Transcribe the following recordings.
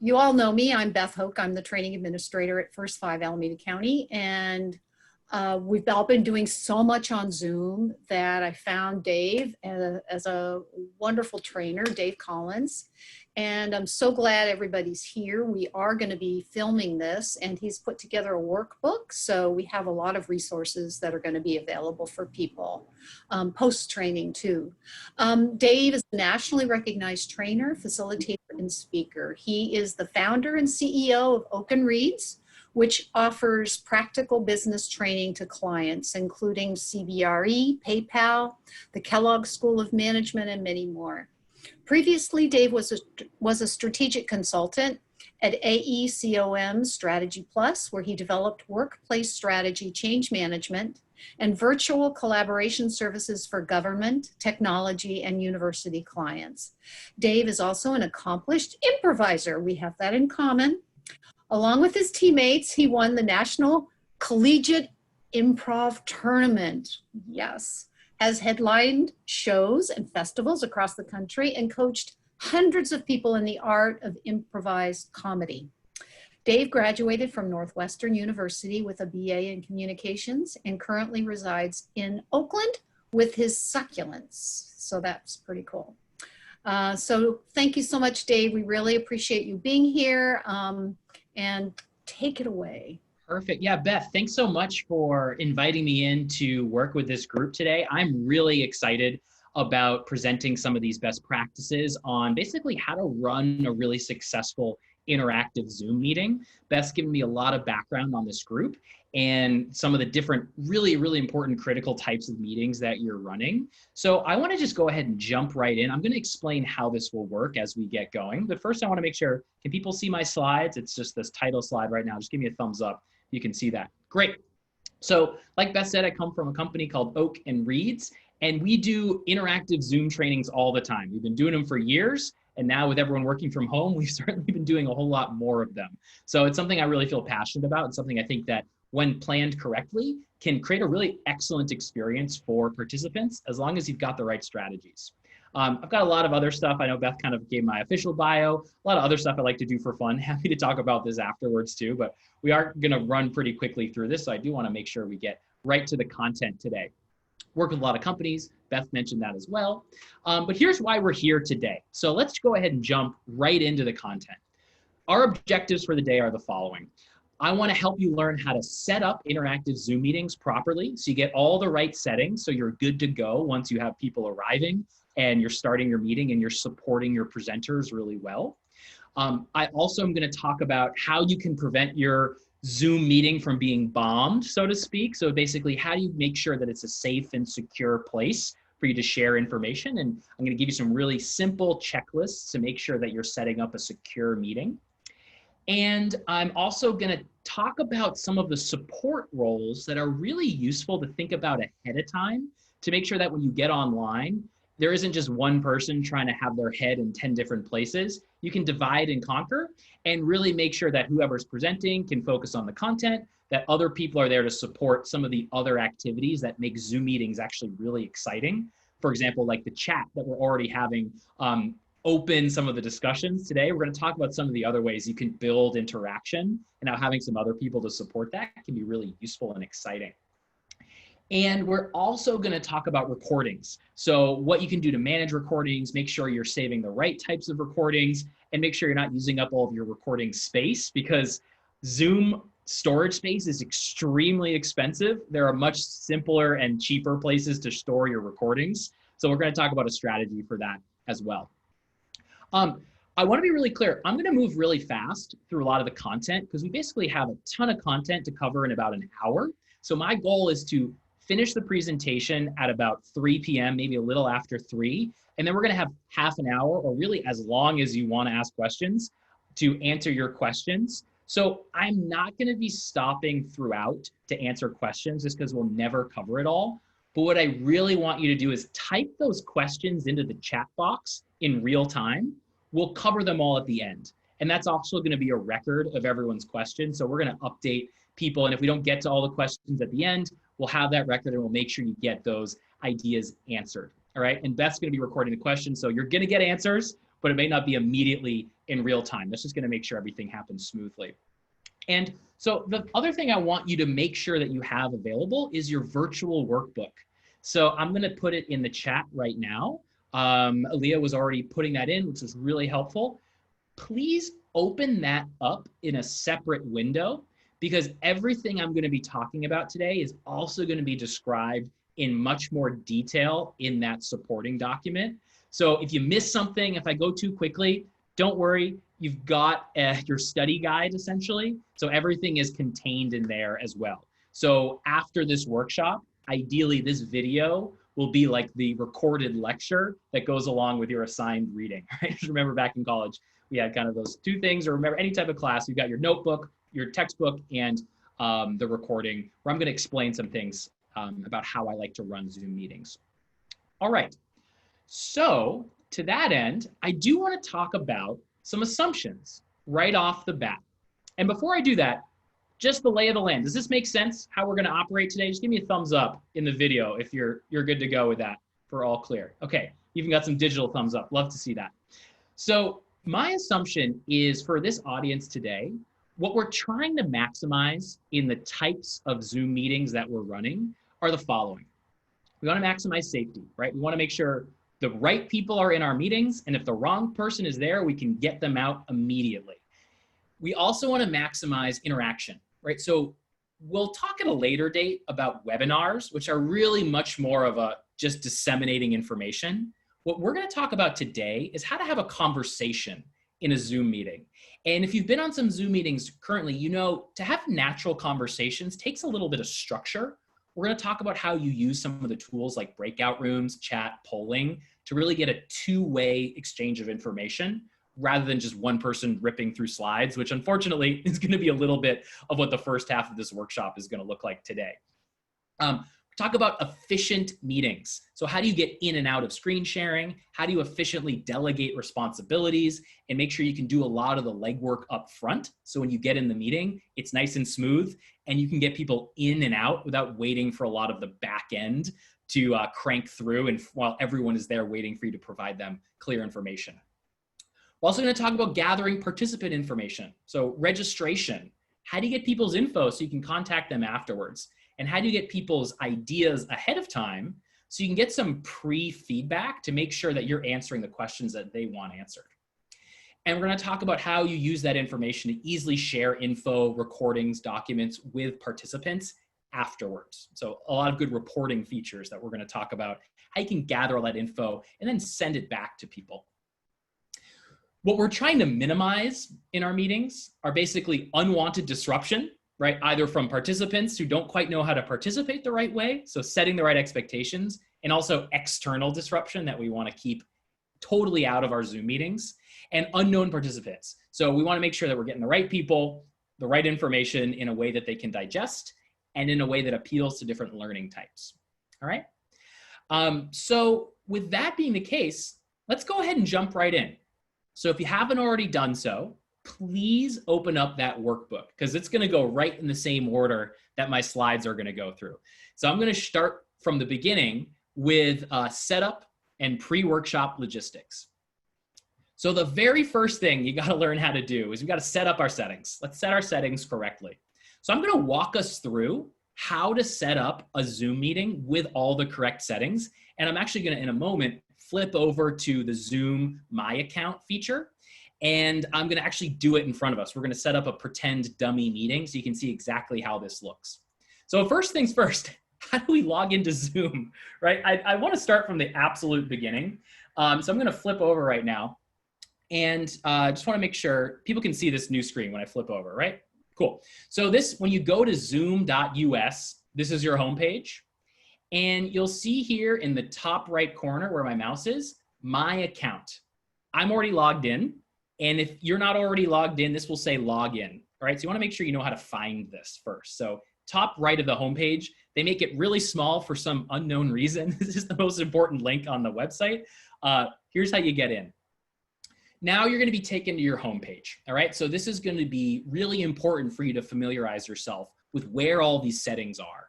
You all know me. I'm Beth Hoke. I'm the training administrator at First 5 Alameda County. And we've all been doing so much on Zoom that I found Dave as a wonderful trainer, Dave Collins. And I'm so glad everybody's here. We are going to be filming this, and he's put together a workbook. So we have a lot of resources that are going to be available for people post-training too. Dave is a nationally recognized trainer, facilitator, and speaker. He is the founder and CEO of Oakland, which offers practical business training to clients, including CBRE, PayPal, the Kellogg School of Management, and many more. Previously, Dave was a strategic consultant at AECOM Strategy Plus, where he developed workplace strategy, change management, and virtual collaboration services for government, technology, and university clients. Dave is also an accomplished improviser. We have that in common. Along with his teammates, he won the National Collegiate Improv Tournament. Yes. Has headlined shows and festivals across the country and coached hundreds of people in the art of improvised comedy. Dave graduated from Northwestern University with a BA in communications and currently resides in Oakland with his succulents. So that's pretty cool. So thank you so much, Dave. We really appreciate you being here, and take it away. Perfect. Yeah, Beth, thanks so much for inviting me in to work with this group today. I'm really excited about presenting some of these best practices on basically how to run a really successful interactive Zoom meeting. Beth's given me a lot of background on this group and some of the different really important critical types of meetings that you're running. So I want to just go ahead and jump right in. I'm going to explain how this will work as we get going. But first I want to make sure, can people see my slides? It's just this title slide right now. Just give me a thumbs up. You can see that. Great. So like Beth said, I come from a company called Oak and Reeds, and we do interactive Zoom trainings all the time. We've been doing them for years. And now with everyone working from home, we've certainly been doing a whole lot more of them. So it's something I really feel passionate about and something I think that when planned correctly can create a really excellent experience for participants as long as you've got the right strategies. I've got a lot of other stuff. I know Beth kind of gave my official bio, a lot of other stuff I like to do for fun. Happy to talk about this afterwards too, but we are gonna run pretty quickly through this. So I do wanna make sure we get right to the content today. Work with a lot of companies. Beth mentioned that as well. But here's why we're here today. So let's go ahead and jump right into the content. Our objectives for the day are the following. I want to help you learn how to set up interactive Zoom meetings properly so you get all the right settings so you're good to go once you have people arriving and you're starting your meeting and you're supporting your presenters really well. I also am going to talk about how you can prevent your Zoom meeting from being bombed, so to speak. So basically, how do you make sure that it's a safe and secure place for you to share information? And I'm going to give you some really simple checklists to make sure that you're setting up a secure meeting. And I'm also going to talk about some of the support roles that are really useful to think about ahead of time to make sure that when you get online, there isn't just one person trying to have their head in 10 different places. You can divide and conquer and really make sure that whoever's presenting can focus on the content, that other people are there to support some of the other activities that make Zoom meetings actually really exciting. For example, like the chat that we're already having open some of the discussions today. We're going to talk about some of the other ways you can build interaction, and now having some other people to support that can be really useful and exciting. And we're also going to talk about recordings. So what you can do to manage recordings, make sure you're saving the right types of recordings, and make sure you're not using up all of your recording space, because Zoom storage space is extremely expensive. There are much simpler and cheaper places to store your recordings. So we're going to talk about a strategy for that as well. I want to be really clear. I'm going to move really fast through a lot of the content because we basically have a ton of content to cover in about an hour. So my goal is to finish the presentation at about 3 p.m., maybe a little after 3. And then we're going to have half an hour, or really as long as you want to ask questions, to answer your questions. So I'm not going to be stopping throughout to answer questions just because we'll never cover it all. But what I really want you to do is type those questions into the chat box in real time. We'll cover them all at the end. And that's also going to be a record of everyone's questions. So we're going to update people. And if we don't get to all the questions at the end, we'll have that record and we'll make sure you get those ideas answered. All right. And Beth's going to be recording the questions. So you're going to get answers. but it may not be immediately in real time. That's just going to make sure everything happens smoothly. And so the other thing I want you to make sure that you have available is your virtual workbook. So I'm going to put it in the chat right now. Aaliyah was already putting that in, which was really helpful. Please open that up in a separate window, because everything I'm going to be talking about today is also going to be described in much more detail in that supporting document. So if you miss something, if I go too quickly, don't worry, you've got your study guide essentially. So everything is contained in there as well. So after this workshop, ideally this video will be like the recorded lecture that goes along with your assigned reading, right? Just remember back in college, we had kind of those two things, or remember any type of class, you've got your notebook, your textbook, and the recording, where I'm going to explain some things about how I like to run Zoom meetings. All right, so to that end, I do want to talk about some assumptions right off the bat. And before I do that, just the lay of the land. Does this make sense how we're going to operate today? Just give me a thumbs up in the video if you're good to go with that, for all clear. Okay, even got some digital thumbs up. Love to see that. So my assumption is for this audience today, what we're trying to maximize in the types of Zoom meetings that we're running are the following. We want to maximize safety, right? We want to make sure the right people are in our meetings, and if the wrong person is there, we can get them out immediately. We also want to maximize interaction, right? So we'll talk at a later date about webinars, which are really much more of a just disseminating information. What we're going to talk about today is how to have a conversation in a Zoom meeting. And if you've been on some Zoom meetings currently, you know to have natural conversations takes a little bit of structure. We're going to talk about how you use some of the tools like breakout rooms, chat, polling to really get a two-way exchange of information rather than just one person ripping through slides, which unfortunately is going to be a little bit of what the first half of this workshop is going to look like today. Talk about efficient meetings. So how do you get in and out of screen sharing? How do you efficiently delegate responsibilities and make sure you can do a lot of the legwork up front? So when you get in the meeting, it's nice and smooth and you can get people in and out without waiting for a lot of the back end to crank through, and while everyone is there waiting for you to provide them clear information. We're also going to talk about gathering participant information. So registration, how do you get people's info so you can contact them afterwards? And how do you get people's ideas ahead of time so you can get some pre-feedback to make sure that you're answering the questions that they want answered? And we're going to talk about how you use that information to easily share info, recordings, documents with participants afterwards. So a lot of good reporting features that we're going to talk about, how you can gather all that info and then send it back to people. What we're trying to minimize in our meetings are basically unwanted disruption, right? Either from participants who don't quite know how to participate the right way, so setting the right expectations, and also external disruption that we want to keep totally out of our Zoom meetings, and unknown participants. So we want to make sure that we're getting the right people, the right information in a way that they can digest, and in a way that appeals to different learning types. All right? So with that being the case, let's go ahead and jump right in. So if you haven't already done so, please open up that workbook because it's going to go right in the same order that my slides are going to go through. So I'm going to start from the beginning with setup and pre-workshop logistics. So the very first thing you got to learn how to do is we got to set up our settings. Let's set our settings correctly. So I'm going to walk us through how to set up a Zoom meeting with all the correct settings. And I'm actually going to, in a moment, flip over to the Zoom My Account feature. And I'm going to actually do it in front of us. We're going to set up a pretend dummy meeting so you can see exactly how this looks. So first things first, how do we log into Zoom, right? I want to start from the absolute beginning. So I'm going to flip over right now. And just want to make sure people can see this new screen when I flip over, right? Cool. So this, when you go to zoom.us, this is your homepage. And you'll see here in the top right corner where my mouse is, My Account. I'm already logged in. And if you're not already logged in, this will say login. All right, so you want to make sure you know how to find this first. So top right of the homepage, they make it really small for some unknown reason. This is the most important link on the website. Here's how you get in. Now you're going to be taken to your homepage. All right, so this is going to be really important for you to familiarize yourself with where all these settings are.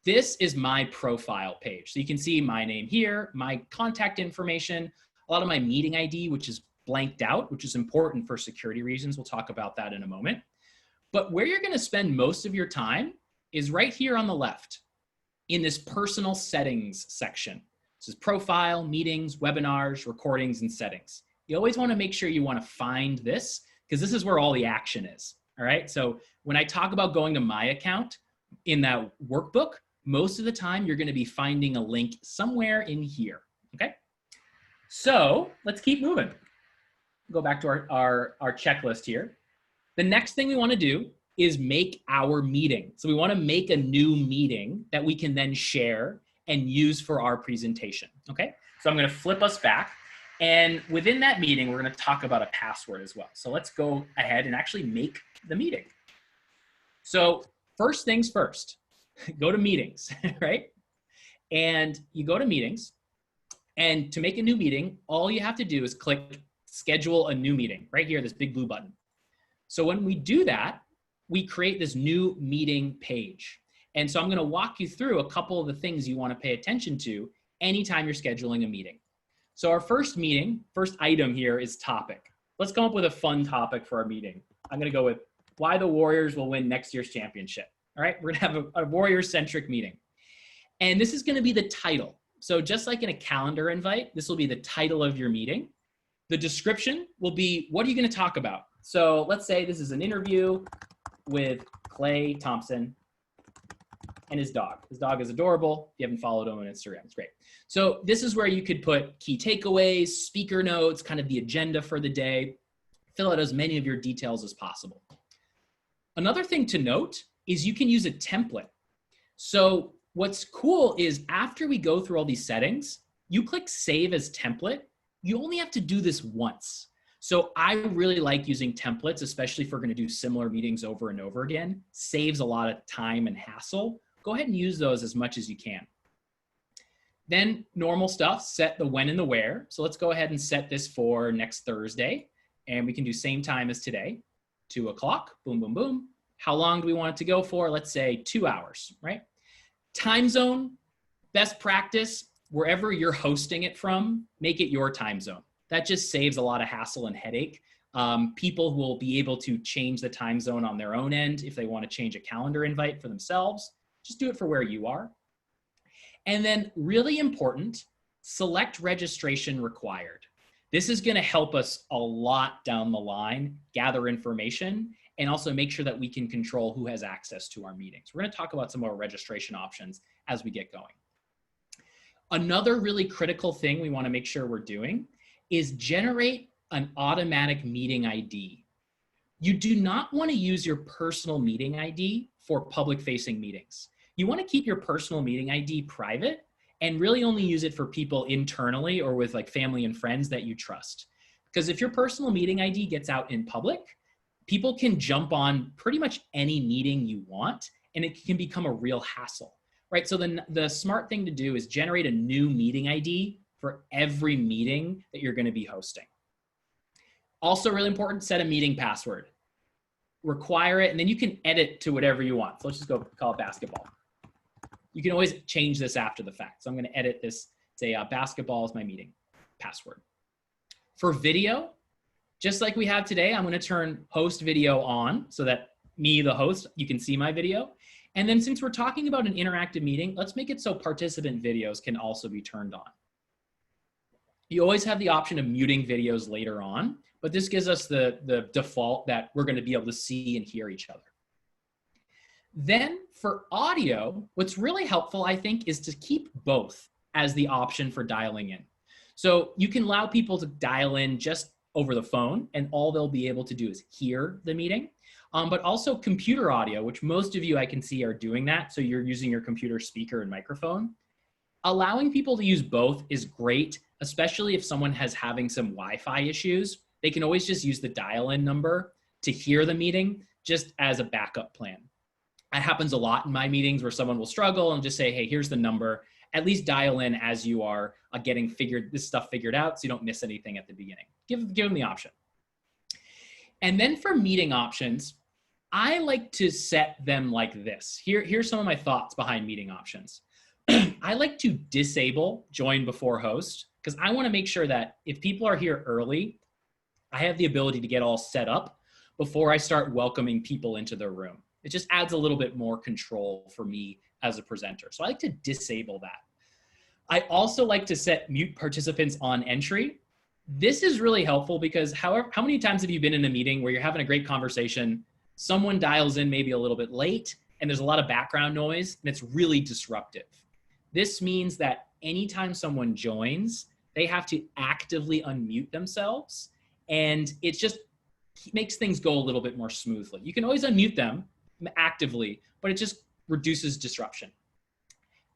This is my profile page. So you can see my name here, my contact information. a lot of my meeting ID, which is blanked out, which is important for security reasons. We'll talk about that in a moment. But where you're going to spend most of your time is right here on the left in this personal settings section. This is profile, meetings, webinars, recordings, and settings. You always want to make sure you want to find this because this is where all the action is. All right. So when I talk about going to my account in that workbook, most of the time you're going to be finding a link somewhere in here. Okay. So let's keep moving. Go back to our checklist here. The next thing we want to do is make our meeting. So we want to make a new meeting that we can then share and use for our presentation. Okay. So I'm going to flip us back. And within that meeting, we're going to talk about a password as well. So let's go ahead and actually make the meeting. So first things first, go to meetings, right? And you go to meetings, and to make a new meeting, all you have to do is click schedule a new meeting right here, this big blue button. So when we do that, we create this new meeting page. And so I'm going to walk you through a couple of the things you want to pay attention to anytime you're scheduling a meeting. So our first item here is topic. Let's come up with a fun topic for our meeting. I'm going to go with why the Warriors will win next year's championship. All right, we're going to have a Warriors-centric meeting. And this is going to be the title. So just like in a calendar invite, this will be the title of your meeting. The description will be, what are you going to talk about? So let's say this is an interview with Clay Thompson and his dog. His dog is adorable. If you haven't followed him on Instagram, it's great. So this is where you could put key takeaways, speaker notes, kind of the agenda for the day. Fill out as many of your details as possible. Another thing to note is you can use a template. So what's cool is after we go through all these settings, you click save as template. You only have to do this once. So I really like using templates, especially if we're going to do similar meetings over and over again. Saves a lot of time and hassle. Go ahead and use those as much as you can. Then normal stuff, set the when and the where. So let's go ahead and set this for next Thursday. And we can do same time as today, 2 o'clock, boom, boom, boom. How long do we want it to go for? Let's say 2 hours, right? Time zone, best practice, wherever you're hosting it from, make it your time zone. That just saves a lot of hassle and headache. People will be able to change the time zone on their own end if they want to change a calendar invite for themselves. Just do it for where you are. And then really important, select registration required. This is going to help us a lot down the line, gather information, and also make sure that we can control who has access to our meetings. We're going to talk about some more registration options as we get going. Another really critical thing we want to make sure we're doing is generate an automatic meeting ID. You do not want to use your personal meeting ID for public-facing meetings. You want to keep your personal meeting ID private and really only use it for people internally or with like family and friends that you trust. Because if your personal meeting ID gets out in public, people can jump on pretty much any meeting you want, and it can become a real hassle, right? So the smart thing to do is generate a new meeting ID for every meeting that you're going to be hosting. Also really important, set a meeting password. Require it, and then you can edit to whatever you want. So let's just go call it basketball. You can always change this after the fact. So I'm going to edit this, say basketball is my meeting password. For video, just like we have today, I'm going to turn host video on so that me, the host, you can see my video. And then since we're talking about an interactive meeting, let's make it so participant videos can also be turned on. You always have the option of muting videos later on, but this gives us the default that we're going to be able to see and hear each other. Then for audio, what's really helpful, I think, is to keep both as the option for dialing in. So you can allow people to dial in just over the phone, and all they'll be able to do is hear the meeting, but also computer audio, which most of you I can see are doing that. So you're using your computer speaker and microphone. Allowing people to use both is great, especially if someone has having some Wi-Fi issues. They can always just use the dial-in number to hear the meeting just as a backup plan. That happens a lot in my meetings where someone will struggle and just say, hey, here's the number. At least dial in as you are getting this stuff figured out so you don't miss anything at the beginning. Give them the option. And then for meeting options, I like to set them like this. Here's some of my thoughts behind meeting options. I like to disable join before host because I want to make sure that if people are here early, I have the ability to get all set up before I start welcoming people into the room. It just adds a little bit more control for me as a presenter. So I like to disable that. I also like to set mute participants on entry. This is really helpful because how many times have you been in a meeting where you're having a great conversation, someone dials in maybe a little bit late, and there's a lot of background noise, and it's really disruptive. This means that anytime someone joins, they have to actively unmute themselves, and it just makes things go a little bit more smoothly. You can always unmute them actively, but it just reduces disruption.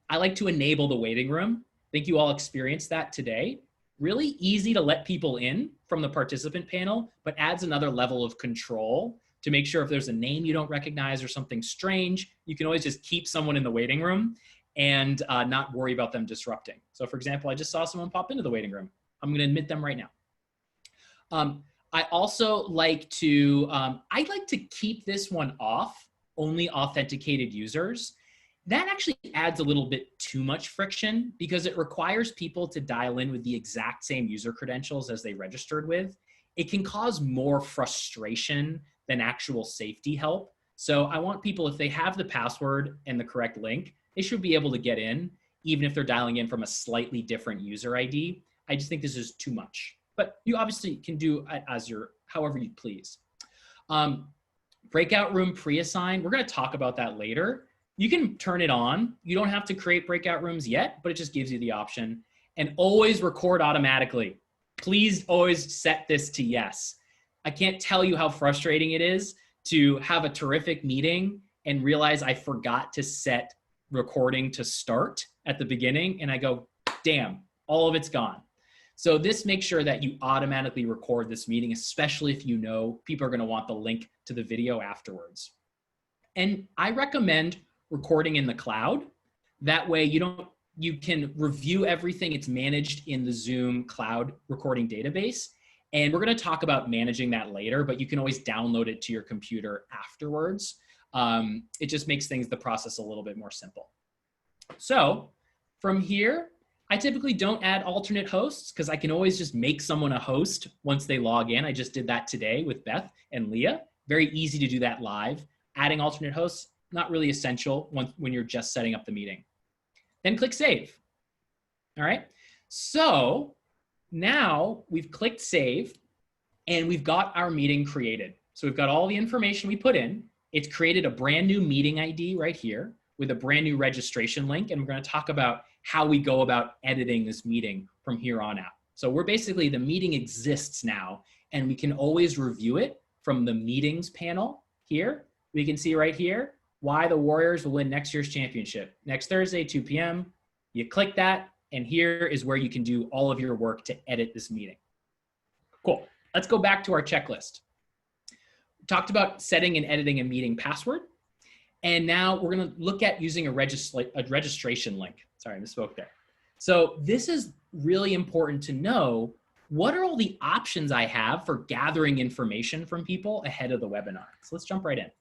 I like to enable the waiting room. I think you all experienced that today. Really easy to let people in from the participant panel, but adds another level of control to make sure if there's a name you don't recognize or something strange, you can always just keep someone in the waiting room and not worry about them disrupting. So for example, I just saw someone pop into the waiting room. I'm gonna admit them right now. I also like to, I like to keep this one off, only authenticated users. That actually adds a little bit too much friction because it requires people to dial in with the exact same user credentials as they registered with. It can cause more frustration than actual safety help. So I want people, if they have the password and the correct link, they should be able to get in, even if they're dialing in from a slightly different user ID. I just think this is too much, but you obviously can do it as however you please. Breakout room pre-assign, we're gonna talk about that later. You can turn it on. You don't have to create breakout rooms yet, but it just gives you the option. And always record automatically. Please always set this to yes. I can't tell you how frustrating it is to have a terrific meeting and realize I forgot to set recording to start at the beginning, and I go, damn, all of it's gone. So this makes sure that you automatically record this meeting, especially if you know people are gonna want the link to the video afterwards. And I recommend recording in the cloud. That way you can review everything. It's managed in the Zoom cloud recording database. And we're gonna talk about managing that later, but you can always download it to your computer afterwards. It just makes the process a little bit more simple. So from here, I typically don't add alternate hosts because I can always just make someone a host once they log in. I just did that today with Beth and Leah. Very easy to do that live. Adding alternate hosts, not really essential when you're just setting up the meeting. Then click save. All right. So now we've clicked save and we've got our meeting created. So we've got all the information we put in. It's created a brand new meeting ID right here with a brand new registration link. And we're going to talk about how we go about editing this meeting from here on out. So we're basically, the meeting exists now and we can always review it from the meetings panel here. We can see right here why the Warriors will win next year's championship. Next Thursday, 2 p.m. You click that, and here is where you can do all of your work to edit this meeting. Cool. Let's go back to our checklist. We talked about setting and editing a meeting password. And now we're going to look at using a registration link. Sorry, I misspoke there. So this is really important to know. What are all the options I have for gathering information from people ahead of the webinar? So let's jump right in.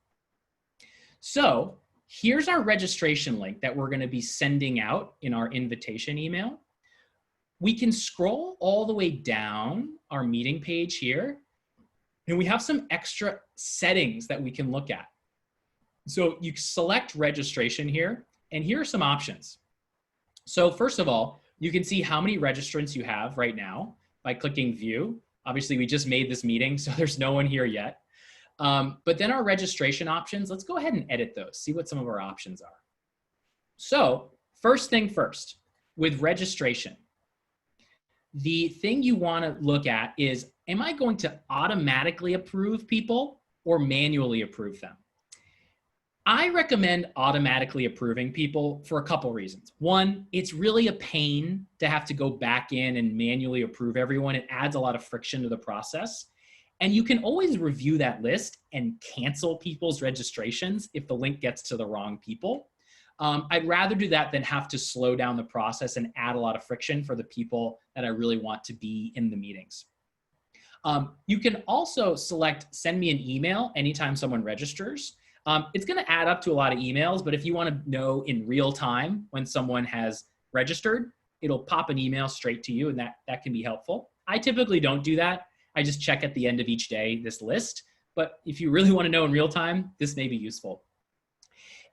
So here's our registration link that we're going to be sending out in our invitation email. We can scroll all the way down our meeting page here, and we have some extra settings that we can look at. So you select registration here, and here are some options. So first of all, you can see how many registrants you have right now by clicking view. Obviously, we just made this meeting, so there's no one here yet. But then our registration options, let's go ahead and edit those, see what some of our options are. So first thing first, with registration, the thing you want to look at is, am I going to automatically approve people or manually approve them? I recommend automatically approving people for a couple reasons. One, it's really a pain to have to go back in and manually approve everyone. It adds a lot of friction to the process. And you can always review that list and cancel people's registrations if the link gets to the wrong people. I'd rather do that than have to slow down the process and add a lot of friction for the people that I really want to be in the meetings. You can also select send me an email anytime someone registers. It's going to add up to a lot of emails, but if you want to know in real time when someone has registered, it'll pop an email straight to you, and that can be helpful. I typically don't do that. I just check at the end of each day this list. But if you really want to know in real time, this may be useful.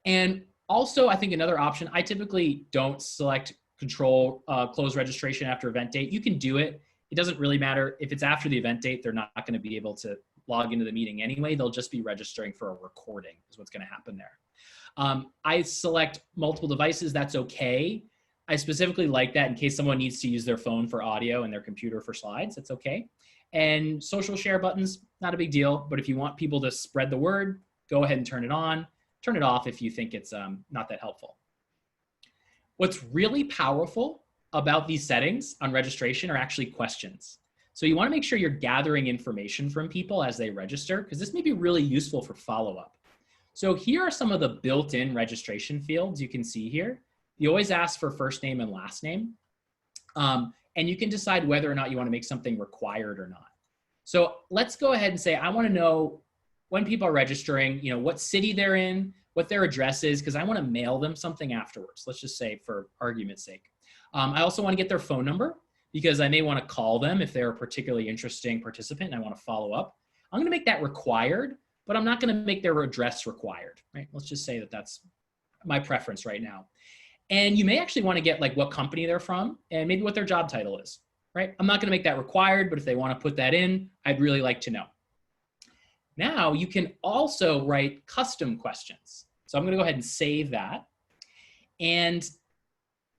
And also, I think another option, I typically don't select control close registration after event date. You can do it. It doesn't really matter. If it's after the event date, they're not going to be able to log into the meeting anyway. They'll just be registering for a recording is what's going to happen there. I select multiple devices. That's okay. I specifically like that in case someone needs to use their phone for audio and their computer for slides. That's okay. And social share buttons, not a big deal. But if you want people to spread the word, go ahead and turn it on. Turn it off if you think it's not that helpful. What's really powerful about these settings on registration are actually questions. So you want to make sure you're gathering information from people as they register, because this may be really useful for follow-up. So here are some of the built-in registration fields you can see here. You always ask for first name and last name. And you can decide whether or not you want to make something required or not. So let's go ahead and say, I want to know when people are registering, what city they're in, what their address is, because I want to mail them something afterwards. Let's just say for argument's sake. I also want to get their phone number because I may want to call them if they're a particularly interesting participant and I want to follow up. I'm going to make that required, but I'm not going to make their address required, right? Let's just say that that's my preference right now. And you may actually want to get like what company they're from and maybe what their job title is, right? I'm not going to make that required, but if they want to put that in, I'd really like to know. Now you can also write custom questions. So I'm going to go ahead and save that. And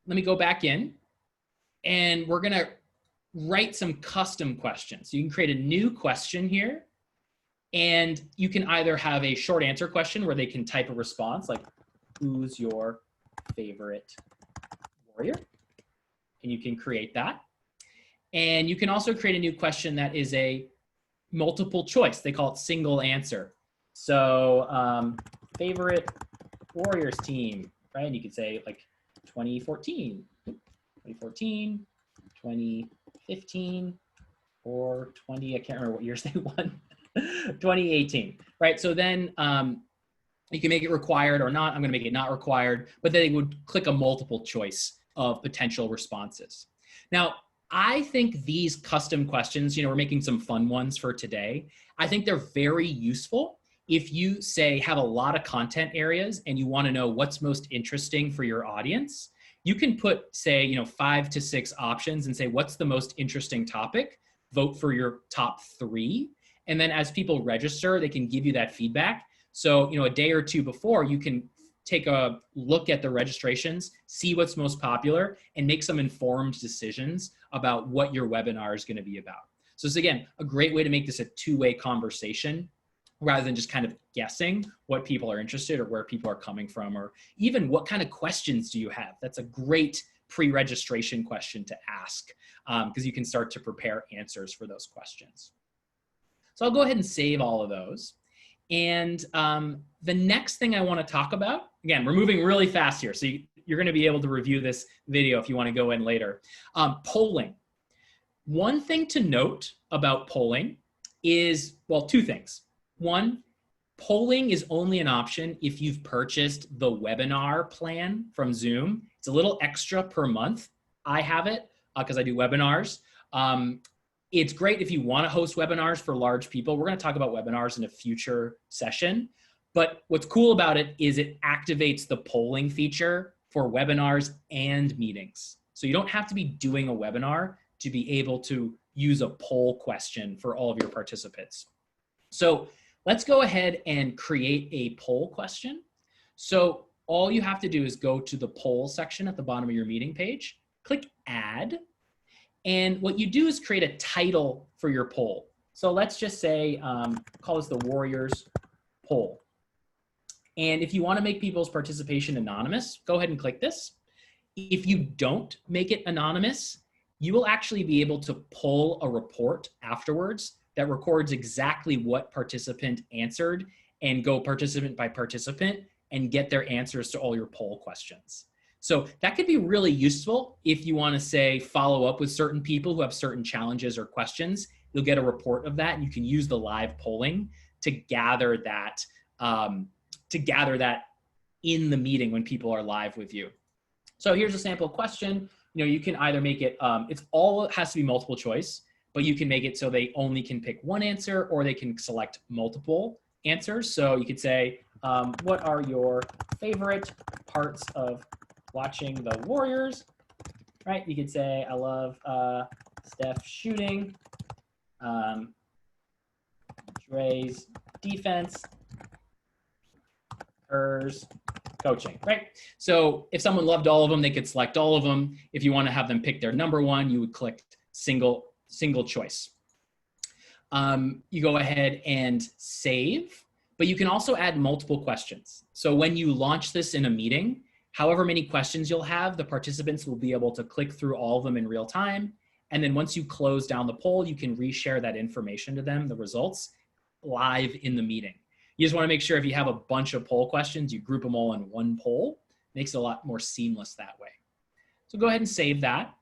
let me go back in and we're going to write some custom questions. So you can create a new question here and you can either have a short answer question where they can type a response like, who's your favorite warrior? And you can create that. And you can also create a new question that is a multiple choice. They call it single answer. So favorite Warriors team, right? And you could say like 2014, 2015, or I can't remember what years they won, 2018, right? So then you can make it required or not. I'm going to make it not required, but then they would click a multiple choice of potential responses. Now, I think these custom questions, we're making some fun ones for today. I think they're very useful if you say have a lot of content areas and you want to know what's most interesting for your audience. You can put, say, 5 to 6 options and say, what's the most interesting topic? Vote for your top 3. And then as people register, they can give you that feedback. So, a day or two before, you can take a look at the registrations, see what's most popular, and make some informed decisions about what your webinar is going to be about. So it's, again, a great way to make this a two-way conversation rather than just kind of guessing what people are interested or where people are coming from, or even what kind of questions do you have? That's a great pre-registration question to ask because you can start to prepare answers for those questions. So I'll go ahead and save all of those. And the next thing I want to talk about, again, we're moving really fast here, so you're going to be able to review this video if you want to go in later. Polling. One thing to note about polling is, well, 2 things. One, polling is only an option if you've purchased the webinar plan from Zoom. It's a little extra per month. I have it because I do webinars. It's great if you want to host webinars for large people. We're going to talk about webinars in a future session. But what's cool about it is it activates the polling feature for webinars and meetings. So you don't have to be doing a webinar to be able to use a poll question for all of your participants. So let's go ahead and create a poll question. So all you have to do is go to the poll section at the bottom of your meeting page, click add. And what you do is create a title for your poll. So let's just say, call this the Warriors poll. And if you want to make people's participation anonymous, go ahead and click this. If you don't make it anonymous, you will actually be able to pull a report afterwards that records exactly what participant answered and go participant by participant and get their answers to all your poll questions. So that could be really useful if you want to, say, follow up with certain people who have certain challenges or questions. You'll get a report of that, and you can use the live polling to gather that to gather that in the meeting when people are live with you. So here's a sample question. You can either make it, it has to be multiple choice, but you can make it so they only can pick one answer, or they can select multiple answers. So you could say, what are your favorite parts of watching the Warriors? Right? You could say, I love Steph shooting, Dre's defense, hers coaching, right? So if someone loved all of them, they could select all of them. If you want to have them pick their number one, you would click single choice. You go ahead and save, but you can also add multiple questions. So when you launch this in a meeting, however many questions you'll have, the participants will be able to click through all of them in real time. And then once you close down the poll, you can reshare that information to them, the results, live in the meeting. You just want to make sure if you have a bunch of poll questions, you group them all in one poll. Makes it a lot more seamless that way. So go ahead and save that.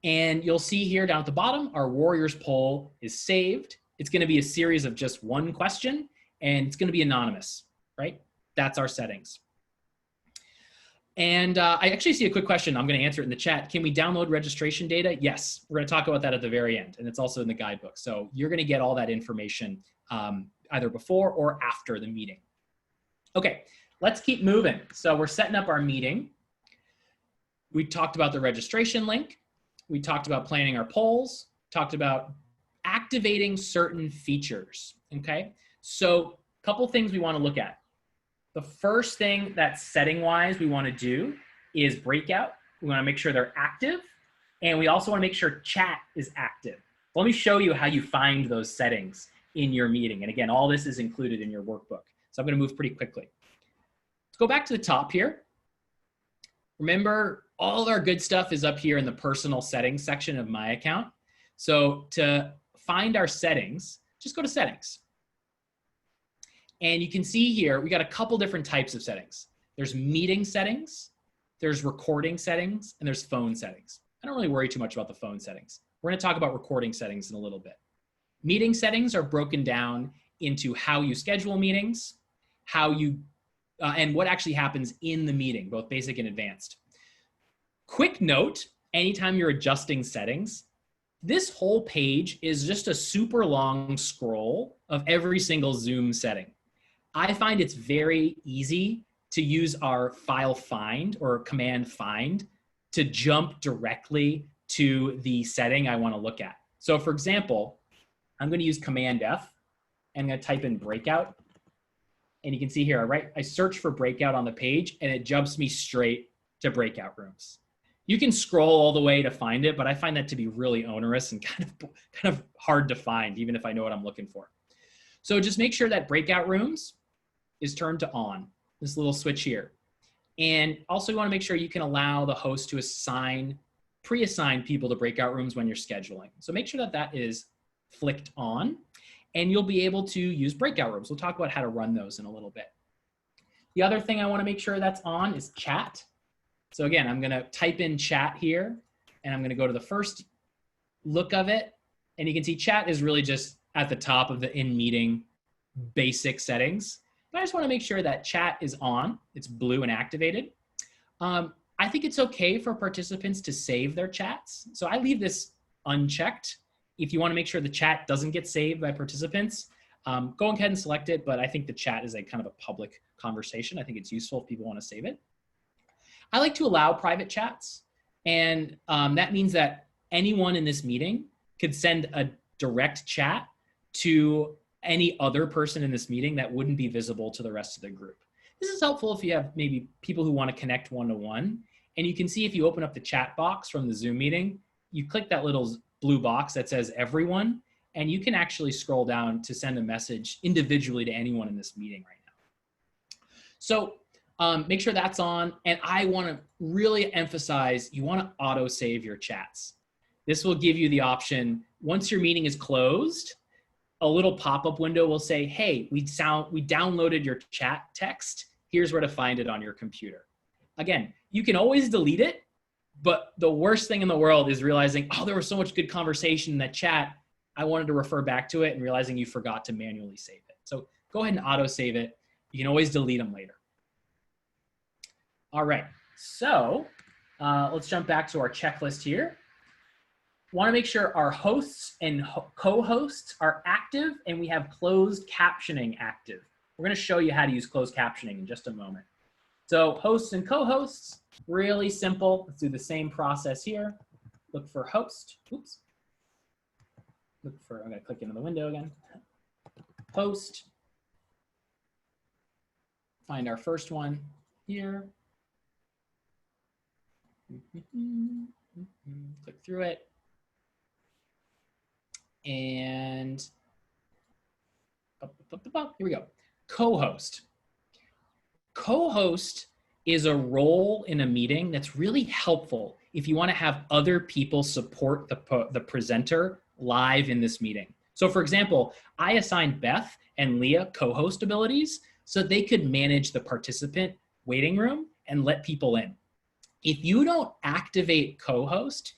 And you'll see here down at the bottom, our Warriors poll is saved. It's going to be a series of just one question, and it's going to be anonymous, right? That's our settings. And I actually see a quick question. I'm going to answer it in the chat. Can we download registration data? Yes, we're going to talk about that at the very end, and it's also in the guidebook. So you're going to get all that information either before or after the meeting. Okay, let's keep moving. So we're setting up our meeting. We talked about the registration link. We talked about planning our polls, talked about activating certain features, okay? So a couple things we want to look at. The first thing that setting-wise we want to do is Breakout. We want to make sure they're active, and we also want to make sure chat is active. Let me show you how you find those settings in your meeting. And again, all this is included in your workbook. So I'm going to move pretty quickly. Let's go back to the top here. Remember, all our good stuff is up here in the personal settings section of my account. So to find our settings, just go to settings. And you can see here, we got a couple different types of settings. There's meeting settings, there's recording settings, and there's phone settings. I don't really worry too much about the phone settings. We're going to talk about recording settings in a little bit. Meeting settings are broken down into how you schedule meetings, how you, and what actually happens in the meeting, both basic and advanced. Quick note, anytime you're adjusting settings, this whole page is just a super long scroll of every single Zoom setting. I find it's very easy to use our file find or command find to jump directly to the setting I want to look at. So for example, I'm going to use Command F and I'm going to type in Breakout. And you can see here, right? I search for Breakout on the page and it jumps me straight to breakout rooms. You can scroll all the way to find it, but I find that to be really onerous and kind of hard to find, even if I know what I'm looking for. So just make sure that breakout rooms is turned to on, this little switch here. And also you want to make sure you can allow the host to pre-assign people to breakout rooms when you're scheduling. So make sure that that is flicked on and you'll be able to use breakout rooms. We'll talk about how to run those in a little bit. The other thing I want to make sure that's on is chat. So again, I'm going to type in chat here and I'm going to go to the first look of it. And you can see chat is really just at the top of the in-meeting basic settings. But I just want to make sure that chat is on. It's blue and activated. I think it's okay for participants to save their chats. So I leave this unchecked. If you want to make sure the chat doesn't get saved by participants, go ahead and select it. But I think the chat is a kind of a public conversation. I think it's useful if people want to save it. I like to allow private chats. And that means that anyone in this meeting could send a direct chat to any other person in this meeting that wouldn't be visible to the rest of the group. This is helpful if you have maybe people who want to connect one-to-one. And you can see if you open up the chat box from the Zoom meeting, you click that little blue box that says everyone, and you can actually scroll down to send a message individually to anyone in this meeting right now. So make sure that's on. And I want to really emphasize, you want to auto save your chats. This will give you the option, once your meeting is closed, a little pop-up window will say, hey, we downloaded your chat text. Here's where to find it on your computer. Again, you can always delete it, but the worst thing in the world is realizing, oh, there was so much good conversation in that chat. I wanted to refer back to it and realizing you forgot to manually save it. So go ahead and auto save it. You can always delete them later. All right, so let's jump back to our checklist here. Want to make sure our hosts and co-hosts are active and we have closed captioning active. We're going to show you how to use closed captioning in just a moment. So hosts and co-hosts, really simple. Let's do the same process here. Look for host. Oops. I'm going to click into the window again. Host. Find our first one here. Click through it. And here we go. Co-host. Co-host is a role in a meeting that's really helpful if you want to have other people support the presenter live in this meeting. So for example, I assigned Beth and Leah co-host abilities so they could manage the participant waiting room and let people in. If you don't activate co-host,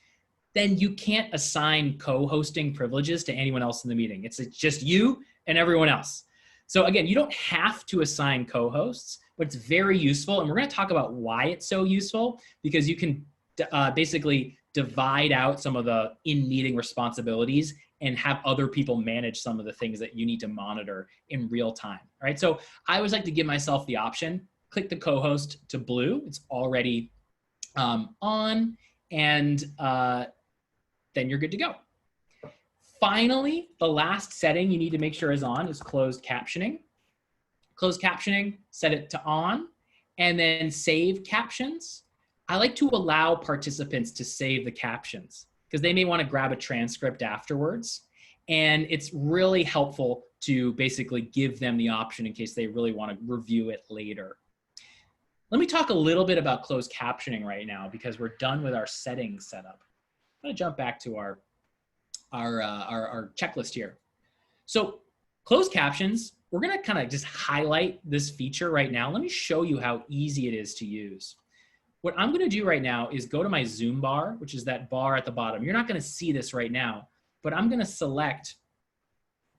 then you can't assign co-hosting privileges to anyone else in the meeting. It's just you and everyone else. So again, you don't have to assign co-hosts, but it's very useful. And we're going to talk about why it's so useful, because you can basically divide out some of the in-meeting responsibilities and have other people manage some of the things that you need to monitor in real time, right? So I always like to give myself the option, click the co-host to blue. It's already on, and then you're good to go. Finally, the last setting you need to make sure is on is closed captioning. Closed captioning, set it to on, and then save captions. I like to allow participants to save the captions because they may want to grab a transcript afterwards. And it's really helpful to basically give them the option in case they really want to review it later. Let me talk a little bit about closed captioning right now because we're done with our settings setup. I'm going to jump back to our checklist here. So closed captions, we're going to kind of just highlight this feature right now. Let me show you how easy it is to use. What I'm going to do right now is go to my Zoom bar, which is that bar at the bottom. You're not going to see this right now, but I'm going to select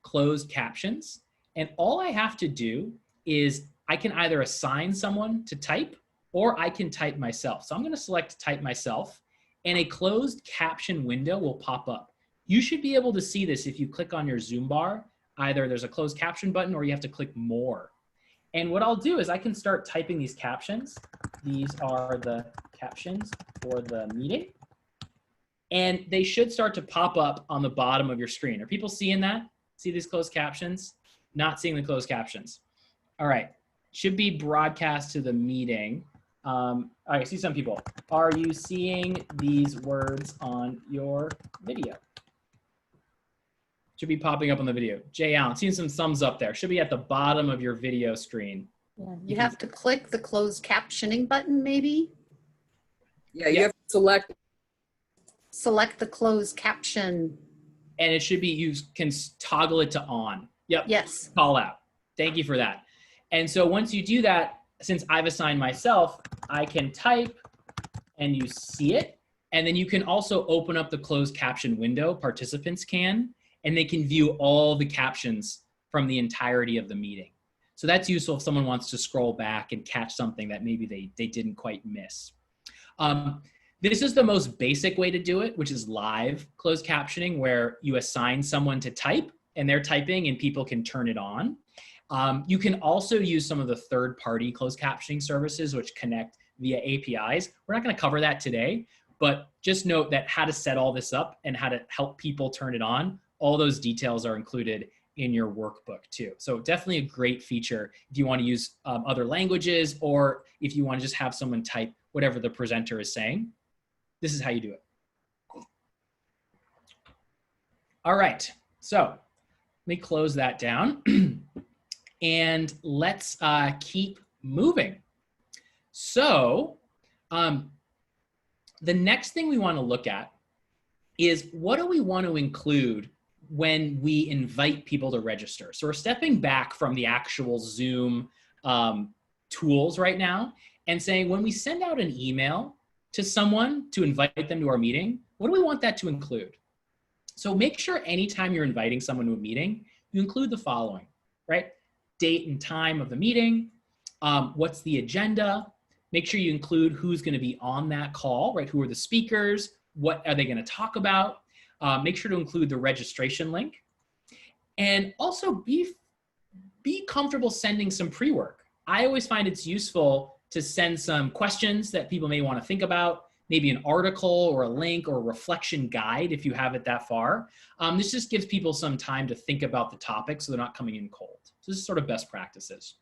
closed captions. And all I have to do is I can either assign someone to type or I can type myself. So I'm going to select type myself and a closed caption window will pop up. You should be able to see this if you click on your Zoom bar. Either there's a closed caption button or you have to click more. And what I'll do is I can start typing these captions. These are the captions for the meeting. And they should start to pop up on the bottom of your screen. Are people seeing that? See these closed captions? Not seeing the closed captions. All right, should be broadcast to the meeting. I see some people. Are you seeing these words on your video? Should be popping up on the video. Jay Allen, seeing some thumbs up there. Should be at the bottom of your video screen. Yeah, you have to click the closed captioning button, maybe? Yeah, you have to Select the closed caption. And it should be, you can toggle it to on. Yep. Yes. Call out. Thank you for that. And so once you do that, since I've assigned myself, I can type and you see it. And then you can also open up the closed caption window, participants can, and they can view all the captions from the entirety of the meeting. So that's useful if someone wants to scroll back and catch something that maybe they didn't quite miss. This is the most basic way to do it, which is live closed captioning, where you assign someone to type and they're typing and people can turn it on. You can also use some of the third-party closed captioning services which connect via APIs. We're not going to cover that today, but just note that how to set all this up and how to help people turn it on, all those details are included in your workbook too. So definitely a great feature if you want to use other languages or if you want to just have someone type whatever the presenter is saying. This is how you do it. All right, so let me close that down and let's keep moving. So the next thing we want to look at is what do we want to include when we invite people to register. So we're stepping back from the actual Zoom tools right now and saying when we send out an email to someone to invite them to our meeting, what do we want that to include? So make sure anytime you're inviting someone to a meeting, you include the following, right? date and time of the meeting, what's the agenda, make sure you include who's going to be on that call, right? Who are the speakers, what are they going to talk about, make sure to include the registration link, and also be comfortable sending some pre-work. I always find it's useful to send some questions that people may want to think about, maybe an article or a link or a reflection guide if you have it that far. This just gives people some time to think about the topic so they're not coming in cold. So this is sort of best practices.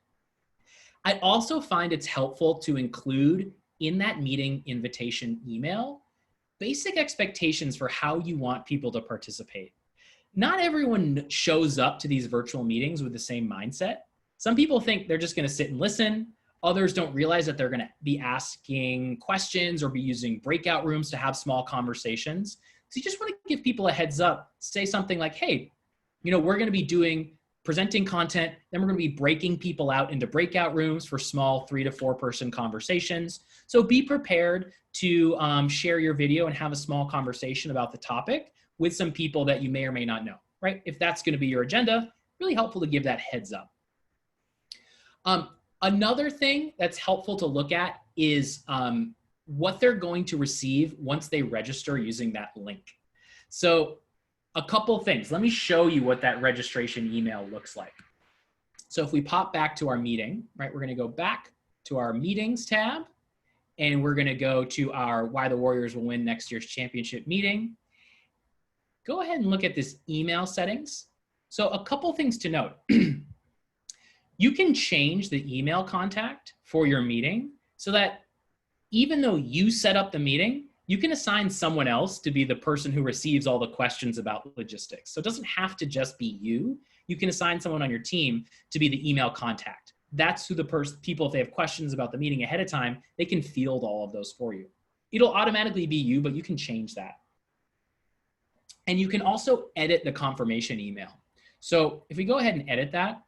I also find it's helpful to include in that meeting invitation email basic expectations for how you want people to participate. Not everyone shows up to these virtual meetings with the same mindset. Some people think they're just going to sit and listen. Others don't realize that they're going to be asking questions or be using breakout rooms to have small conversations. So you just want to give people a heads up, say something like, hey, you know, we're going to be presenting content, then we're going to be breaking people out into breakout rooms for small 3 to 4 person conversations. So be prepared to share your video and have a small conversation about the topic with some people that you may or may not know, right? If that's going to be your agenda, really helpful to give that heads up. Another thing that's helpful to look at is what they're going to receive once they register using that link. So a couple things. Let me show you what that registration email looks like. So if we pop back to our meeting, right, we're going to go back to our meetings tab, and we're going to go to our Why the Warriors Will Win Next Year's Championship meeting. Go ahead and look at this email settings. So a couple things to note. You can change the email contact for your meeting so that even though you set up the meeting, you can assign someone else to be the person who receives all the questions about logistics. So it doesn't have to just be you. You can assign someone on your team to be the email contact. That's who the people, if they have questions about the meeting ahead of time, they can field all of those for you. It'll automatically be you, but you can change that. And you can also edit the confirmation email. So if we go ahead and edit that,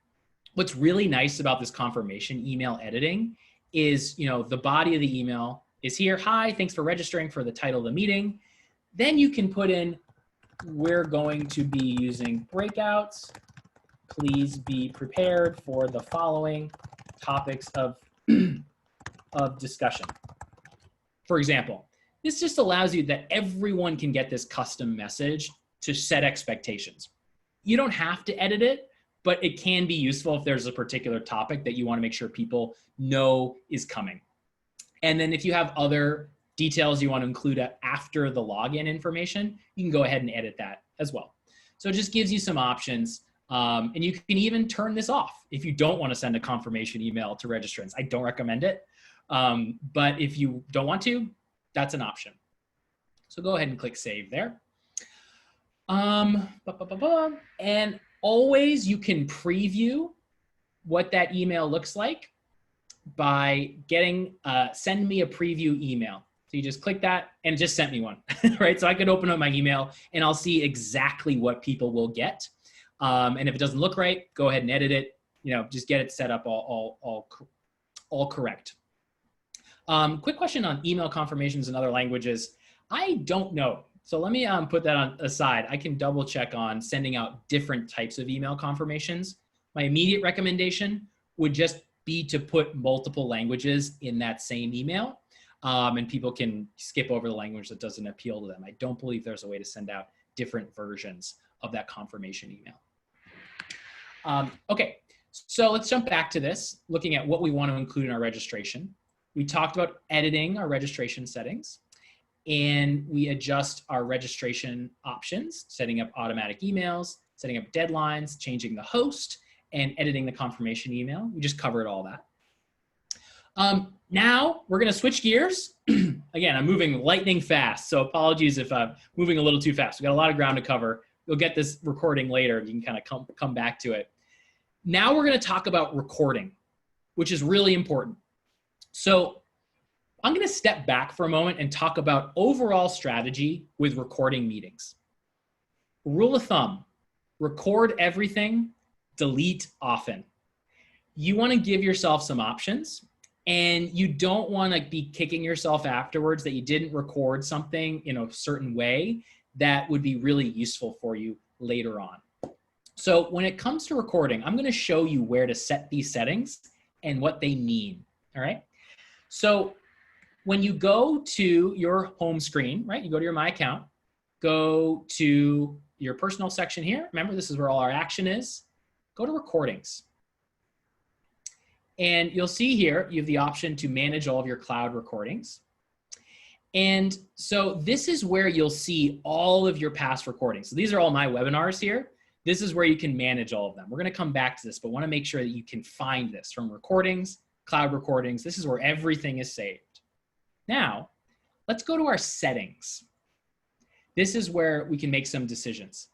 what's really nice about this confirmation email editing is, you know, the body of the email is here. Hi, thanks for registering for the title of the meeting. Then you can put in, we're going to be using breakouts. Please be prepared for the following topics of discussion. For example, this just allows you that everyone can get this custom message to set expectations. You don't have to edit it, but it can be useful if there's a particular topic that you want to make sure people know is coming. And then if you have other details you want to include after the login information, you can go ahead and edit that as well. So it just gives you some options. And you can even turn this off if you don't want to send a confirmation email to registrants. I don't recommend it. But if you don't want to, that's an option. So go ahead and click save there. And always you can preview what that email looks like by getting send me a preview email. So you just click that and it just sent me one, right? So I could open up my email and I'll see exactly what people will get. And if it doesn't look right, go ahead and edit it. You know, just get it set up all correct. Quick question on email confirmations in other languages. I don't know. So let me put that on aside. I can double check on sending out different types of email confirmations. My immediate recommendation would just be to put multiple languages in that same email. And people can skip over the language that doesn't appeal to them. I don't believe there's a way to send out different versions of that confirmation email. Okay, so let's jump back to this, looking at what we want to include in our registration. We talked about editing our registration settings, and we adjust our registration options, setting up automatic emails, setting up deadlines, changing the host, and editing the confirmation email. We just covered all that. Now we're going to switch gears. Again, I'm moving lightning fast, so apologies if I'm moving a little too fast. We've got a lot of ground to cover. You'll get this recording later. You can kind of come back to it. Now we're going to talk about recording, which is really important. So I'm going to step back for a moment and talk about overall strategy with recording meetings. Rule of thumb, record everything, delete often. You want to give yourself some options, and you don't want to be kicking yourself afterwards that you didn't record something in a certain way that would be really useful for you later on. So when it comes to recording, I'm going to show you where to set these settings and what they mean. All right. So when you go to your home screen, right, you go to your My Account, go to your personal section here. Remember, this is where all our action is. Go to recordings. And you'll see here, you have the option to manage all of your cloud recordings. And so this is where you'll see all of your past recordings. So these are all my webinars here. This is where you can manage all of them. We're going to come back to this, but want to make sure that you can find this from recordings, cloud recordings. This is where everything is saved. Now, let's go to our settings. This is where we can make some decisions.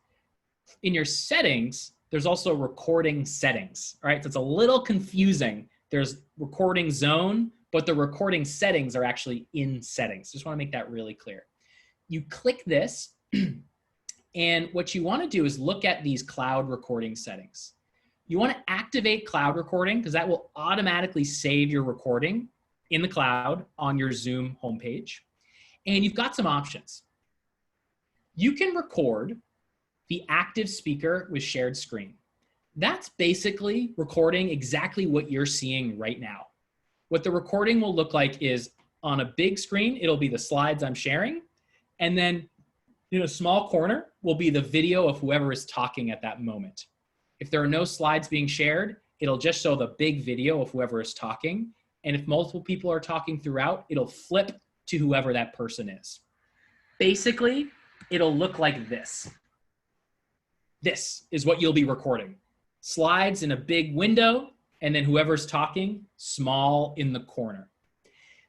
In your settings, there's also recording settings, all right? So it's a little confusing. There's recording zone, but the recording settings are actually in settings. Just want to make that really clear. You click this, and what you want to do is look at these cloud recording settings. You want to activate cloud recording because that will automatically save your recording in the cloud on your Zoom homepage. And you've got some options. You can record the active speaker with shared screen. That's basically recording exactly what you're seeing right now. What the recording will look like is on a big screen, it'll be the slides I'm sharing. And then in a small corner will be the video of whoever is talking at that moment. If there are no slides being shared, it'll just show the big video of whoever is talking. And if multiple people are talking throughout, it'll flip to whoever that person is. Basically, it'll look like this. This is what you'll be recording. Slides in a big window, and then whoever's talking, small in the corner.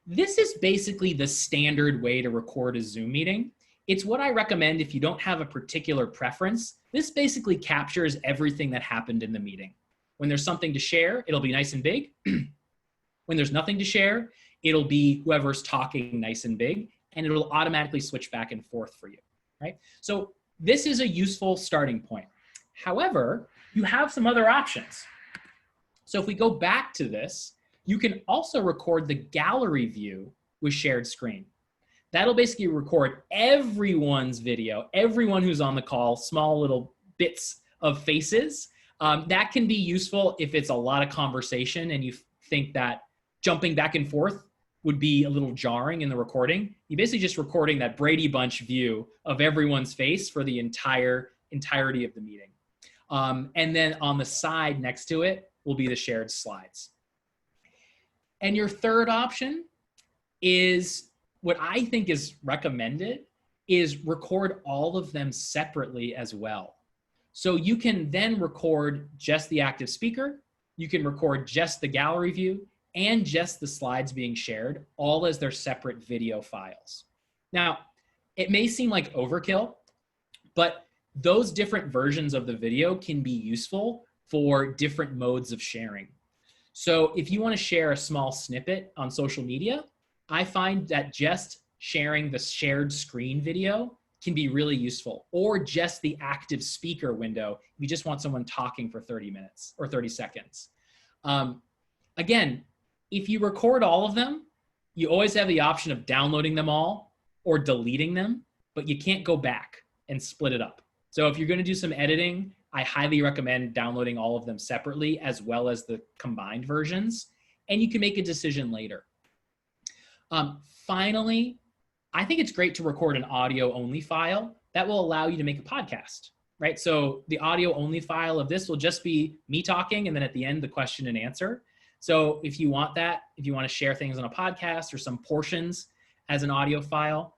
This is basically the standard way to record a Zoom meeting. It's what I recommend if you don't have a particular preference. This basically captures everything that happened in the meeting. When there's something to share, it'll be nice and big. When there's nothing to share, it'll be whoever's talking nice and big, and it'll automatically switch back and forth for you, right? So this is a useful starting point. However, you have some other options. So if we go back to this, you can also record the gallery view with shared screen. That'll basically record everyone's video, everyone who's on the call, small little bits of faces. That can be useful if it's a lot of conversation and you think that jumping back and forth would be a little jarring in the recording. You're basically just recording that Brady Bunch view of everyone's face for the entirety of the meeting. And then on the side next to it will be the shared slides. And your third option is what I think is recommended is record all of them separately as well. So you can then record just the active speaker, you can record just the gallery view, and just the slides being shared, all as their separate video files. Now, it may seem like overkill, but those different versions of the video can be useful for different modes of sharing. So if you want to share a small snippet on social media, I find that just sharing the shared screen video can be really useful, or just the active speaker window if you just want someone talking for 30 minutes or 30 seconds. Again, if you record all of them, you always have the option of downloading them all or deleting them, but you can't go back and split it up. So if you're going to do some editing, I highly recommend downloading all of them separately as well as the combined versions, and you can make a decision later. Finally, I think it's great to record an audio only file that will allow you to make a podcast, right? So the audio only file of this will just be me talking, and then at the end, the question and answer. So if you want that, if you want to share things on a podcast or some portions as an audio file,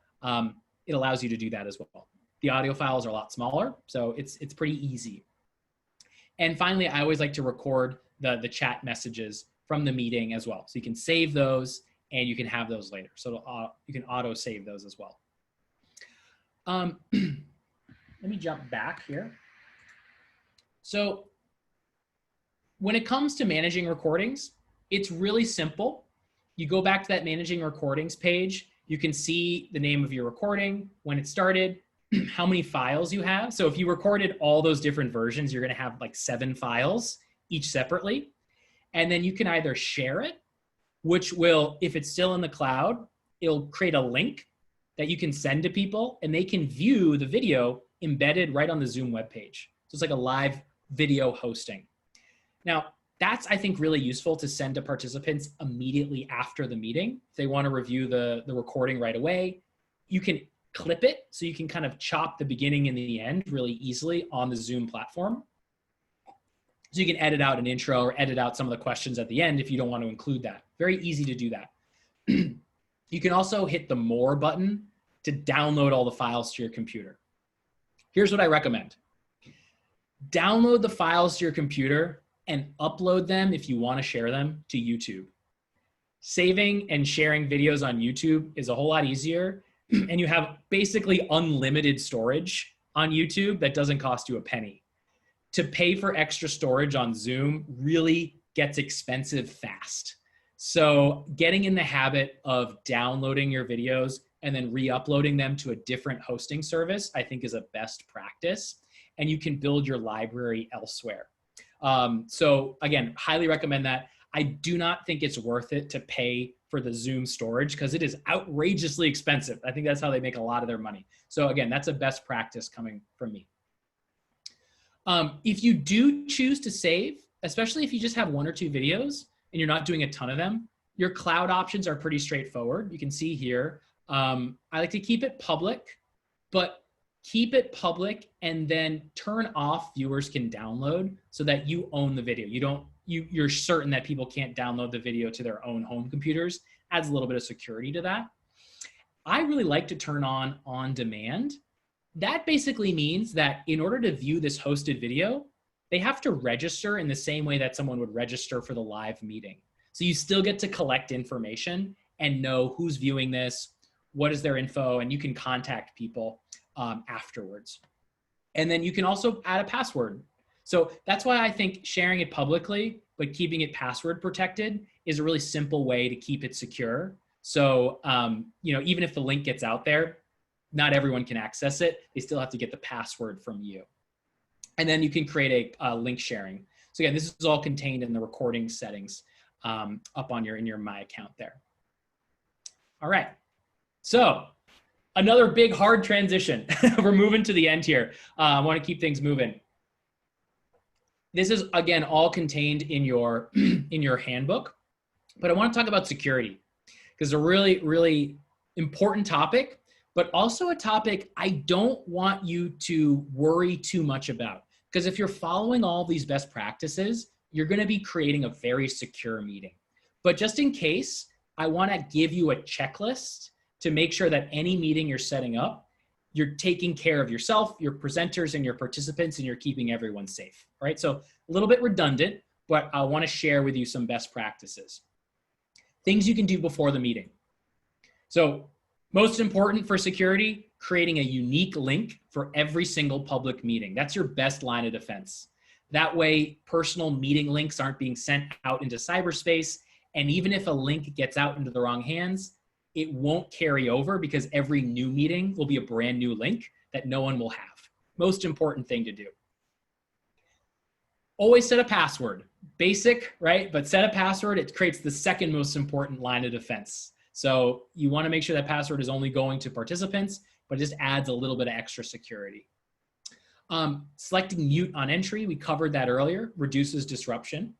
it allows you to do that as well. The audio files are a lot smaller, so it's pretty easy. And finally, I always like to record the chat messages from the meeting as well. So you can save those and you can have those later. So you can auto save those as well. Let me jump back here. So when it comes to managing recordings, it's really simple. You go back to that managing recordings page. You can see the name of your recording, when it started, how many files you have. So if you recorded all those different versions, you're going to have like 7 files, each separately. And then you can either share it, which will, if it's still in the cloud, it'll create a link that you can send to people and they can view the video embedded right on the Zoom webpage. So it's like a live video hosting. Now, that's, I think, really useful to send to participants immediately after the meeting. If they want to review the recording right away, you can clip it so you can kind of chop the beginning and the end really easily on the Zoom platform. So you can edit out an intro or edit out some of the questions at the end if you don't want to include that. Very easy to do that. You can also hit the More button to download all the files to your computer. Here's what I recommend. Download the files to your computer and upload them if you want to share them to YouTube. Saving and sharing videos on YouTube is a whole lot easier, and you have basically unlimited storage on YouTube that doesn't cost you a penny. To pay for extra storage on Zoom really gets expensive fast. So getting in the habit of downloading your videos and then re-uploading them to a different hosting service, I think is a best practice. And you can build your library elsewhere. So again, highly recommend that. I do not think it's worth it to pay for the Zoom storage because it is outrageously expensive. I think that's how they make a lot of their money. So again, that's a best practice coming from me. If you do choose to save, especially if you just have 1 or 2 videos and you're not doing a ton of them, your cloud options are pretty straightforward. You can see here, I like to keep it public, but keep it public and then turn off viewers can download so that you own the video. You're certain that people can't download the video to their own home computers. Adds a little bit of security to that. I really like to turn on demand. That basically means that in order to view this hosted video, they have to register in the same way that someone would register for the live meeting. So you still get to collect information and know who's viewing this, what is their info, and you can contact people afterwards. And then you can also add a password. So that's why I think sharing it publicly, but keeping it password protected is a really simple way to keep it secure. So, even if the link gets out there, not everyone can access it. They still have to get the password from you. And then you can create a link sharing. So again, this is all contained in the recording settings up on in your My Account there. All right. So another big hard transition. We're moving to the end here. I want to keep things moving. This is, again, all contained in your handbook, but I want to talk about security because it's a really, really important topic, but also a topic I don't want you to worry too much about. Because if you're following all these best practices, you're going to be creating a very secure meeting. But just in case, I want to give you a checklist to make sure that any meeting you're setting up, you're taking care of yourself, your presenters, and your participants, and you're keeping everyone safe. All right, so a little bit redundant, but I want to share with you some best practices. Things you can do before the meeting. So most important for security, creating a unique link for every single public meeting. That's your best line of defense. That way, personal meeting links aren't being sent out into cyberspace. And even if a link gets out into the wrong hands, it won't carry over because every new meeting will be a brand new link that no one will have. Most important thing to do. Always set a password. Basic, right? But set a password. It creates the second most important line of defense. So you want to make sure that password is only going to participants, but it just adds a little bit of extra security. Selecting mute on entry, we covered that earlier, reduces disruption.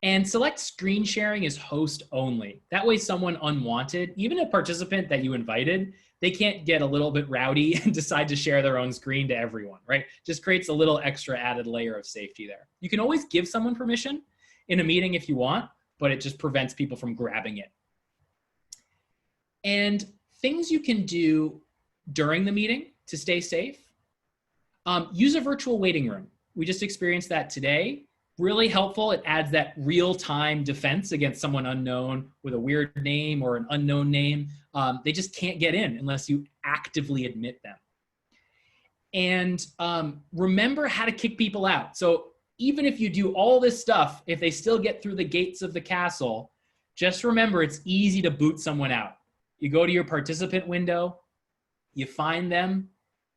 And select screen sharing as host only. That way someone unwanted, even a participant that you invited, they can't get a little bit rowdy and decide to share their own screen to everyone, right? Just creates a little extra added layer of safety there. You can always give someone permission in a meeting if you want, but it just prevents people from grabbing it. And things you can do during the meeting to stay safe. Use a virtual waiting room. We just experienced that today. Really helpful. It adds that real-time defense against someone unknown with a weird name or an unknown name. They just can't get in unless you actively admit them. And remember how to kick people out. So even if you do all this stuff, if they still get through the gates of the castle, just remember it's easy to boot someone out. You go to your participant window, you find them,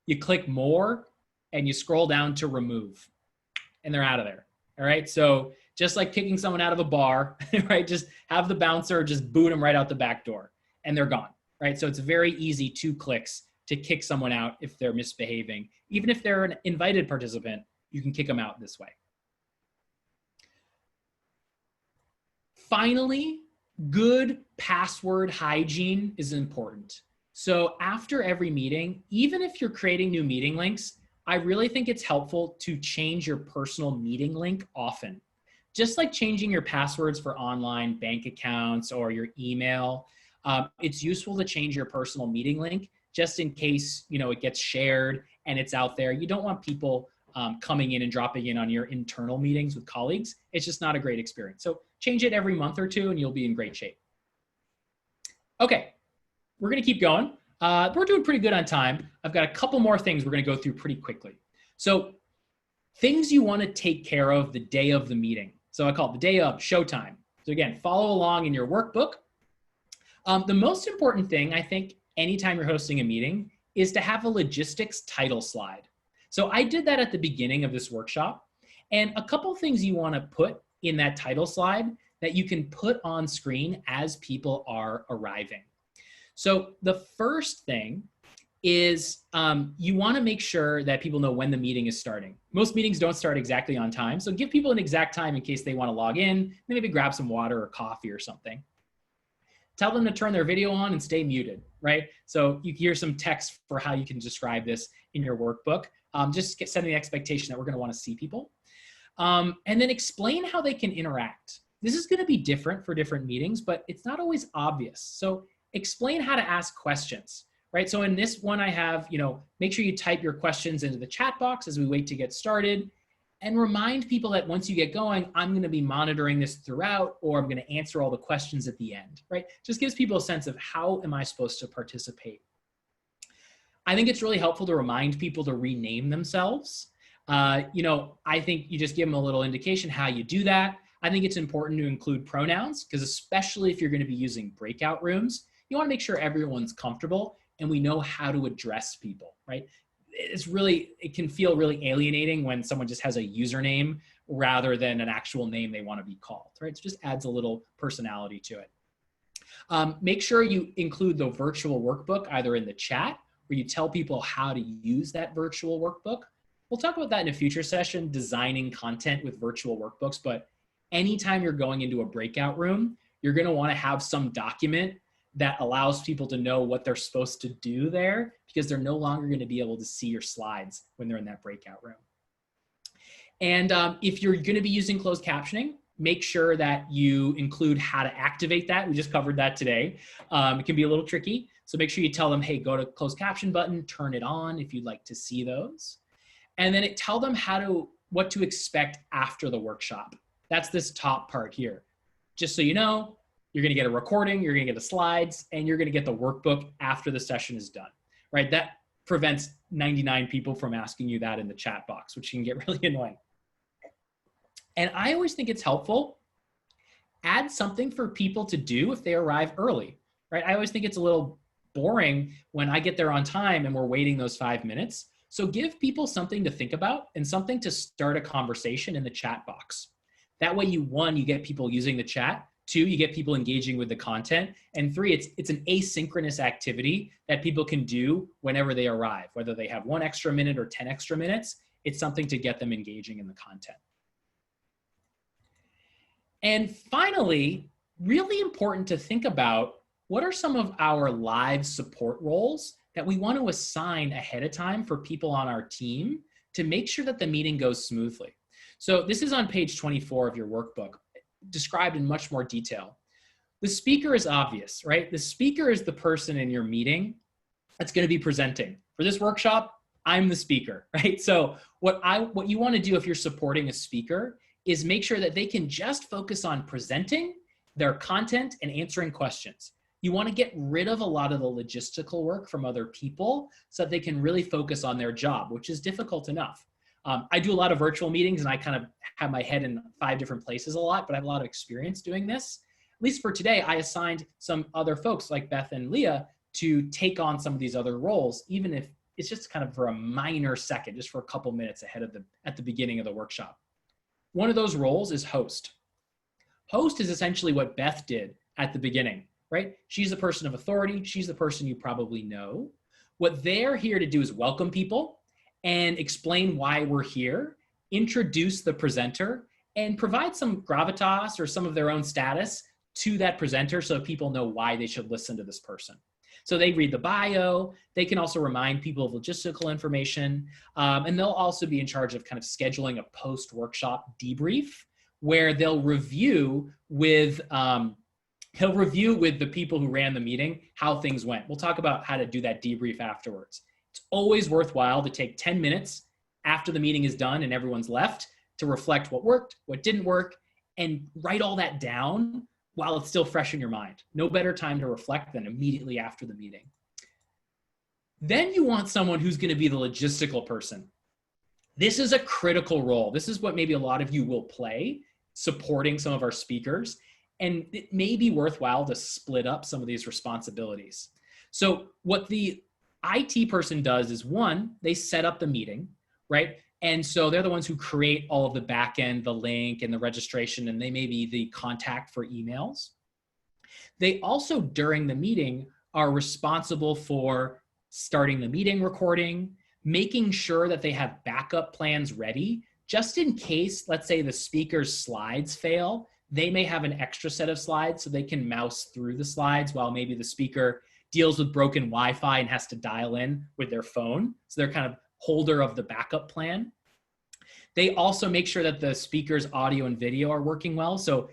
you click more, and you scroll down to remove, and they're out of there. All right, so just like kicking someone out of a bar, right? Just have the bouncer just boot them right out the back door, and they're gone, right? So it's very easy, 2 clicks to kick someone out if they're misbehaving. Even if they're an invited participant, you can kick them out this way. Finally, good password hygiene is important. So after every meeting, even if you're creating new meeting links, I really think it's helpful to change your personal meeting link often. Just like changing your passwords for online bank accounts or your email, it's useful to change your personal meeting link just in case, you know, it gets shared and it's out there. You don't want people coming in and dropping in on your internal meetings with colleagues. It's just not a great experience. So change it every month or two and you'll be in great shape. Okay, we're gonna keep going. We're doing pretty good on time. I've got a couple more things we're gonna go through pretty quickly. So things you wanna take care of the day of the meeting. So I call it the day of, showtime. So again, follow along in your workbook. The most important thing, I think, anytime you're hosting a meeting is to have a logistics title slide. So I did that at the beginning of this workshop. And a couple things you want to put in that title slide that you can put on screen as people are arriving. So the first thing is you want to make sure that people know when the meeting is starting. Most meetings don't start exactly on time. So give people an exact time in case they want to log in, maybe grab some water or coffee or something. Tell them to turn their video on and stay muted, right? So you hear some text for how you can describe this in your workbook. Just setting the expectation that we're going to want to see people. And then explain how they can interact. This is going to be different for different meetings, but it's not always obvious. So explain how to ask questions, right? So in this one I have, you know, make sure you type your questions into the chat box as we wait to get started. And remind people that once you get going, I'm going to be monitoring this throughout, or I'm going to answer all the questions at the end, right? Just gives people a sense of how am I supposed to participate. I think it's really helpful to remind people to rename themselves. You know, I think you just give them a little indication how you do that. I think it's important to include pronouns because especially if you're going to be using breakout rooms, you want to make sure everyone's comfortable and we know how to address people, right? It can feel really alienating when someone just has a username rather than an actual name they want to be called, right? So just adds a little personality to it. Make sure you include the virtual workbook either in the chat where you tell people how to use that virtual workbook. We'll talk about that in a future session, designing content with virtual workbooks, but anytime you're going into a breakout room, you're going to want to have some document that allows people to know what they're supposed to do there because they're no longer going to be able to see your slides when they're in that breakout room. And if you're going to be using closed captioning, make sure that you include how to activate that. We just covered that today. It can be a little tricky. So make sure you tell them, hey, go to closed caption button, turn it on if you'd like to see those. And then tell them what to expect after the workshop. That's this top part here. Just so you know, you're going to get a recording, you're going to get the slides, and you're going to get the workbook after the session is done, right? That prevents 99 people from asking you that in the chat box, which can get really annoying. And I always think it's helpful, add something for people to do if they arrive early, right? I always think it's a little boring when I get there on time and we're waiting those 5 minutes. So give people something to think about and something to start a conversation in the chat box. That way you get people using the chat. 2, you get people engaging with the content. And 3, it's an asynchronous activity that people can do whenever they arrive, whether they have 1 extra minute or 10 extra minutes, it's something to get them engaging in the content. And finally, really important to think about what are some of our live support roles that we want to assign ahead of time for people on our team to make sure that the meeting goes smoothly. So this is on page 24 of your workbook, described in much more detail. The speaker is obvious, right? The speaker is the person in your meeting that's going to be presenting. For this workshop, I'm the speaker, right? So what you want to do if you're supporting a speaker is make sure that they can just focus on presenting their content and answering questions. You want to get rid of a lot of the logistical work from other people so that they can really focus on their job, which is difficult enough. I do a lot of virtual meetings and I kind of have my head in 5 different places a lot, but I have a lot of experience doing this. At least for today, I assigned some other folks like Beth and Leah to take on some of these other roles, even if it's just kind of for a minor second, just for a couple minutes at the beginning of the workshop. One of those roles is host. Host is essentially what Beth did at the beginning, right? She's the person of authority. She's the person you probably know. What they're here to do is welcome people and explain why we're here introduce the presenter, and provide some gravitas or some of their own status to that presenter so people know why they should listen to this person. So they read the bio, they can also remind people of logistical information, and they'll also be in charge of kind of scheduling a post-workshop debrief where they'll review with, he'll review with the people who ran the meeting how things went. We'll talk about how to do that debrief afterwards. It's always worthwhile to take 10 minutes after the meeting is done and everyone's left to reflect what worked, what didn't work, and write all that down while it's still fresh in your mind. No better time to reflect than immediately after the meeting. Then you want someone who's going to be the logistical person. This is a critical role. This is what maybe a lot of you will play, supporting some of our speakers. And it may be worthwhile to split up some of these responsibilities. So what the IT person does is, one, they set up the meeting, right? And so they're the ones who create all of the back end, the link and the registration, and they may be the contact for emails. They also, during the meeting, are responsible for starting the meeting recording, making sure that they have backup plans ready, just in case, let's say the speaker's slides fail, they may have an extra set of slides so they can mouse through the slides while maybe the speaker deals with broken Wi-Fi and has to dial in with their phone. So they're kind of holder of the backup plan. They also make sure that the speaker's audio and video are working well. So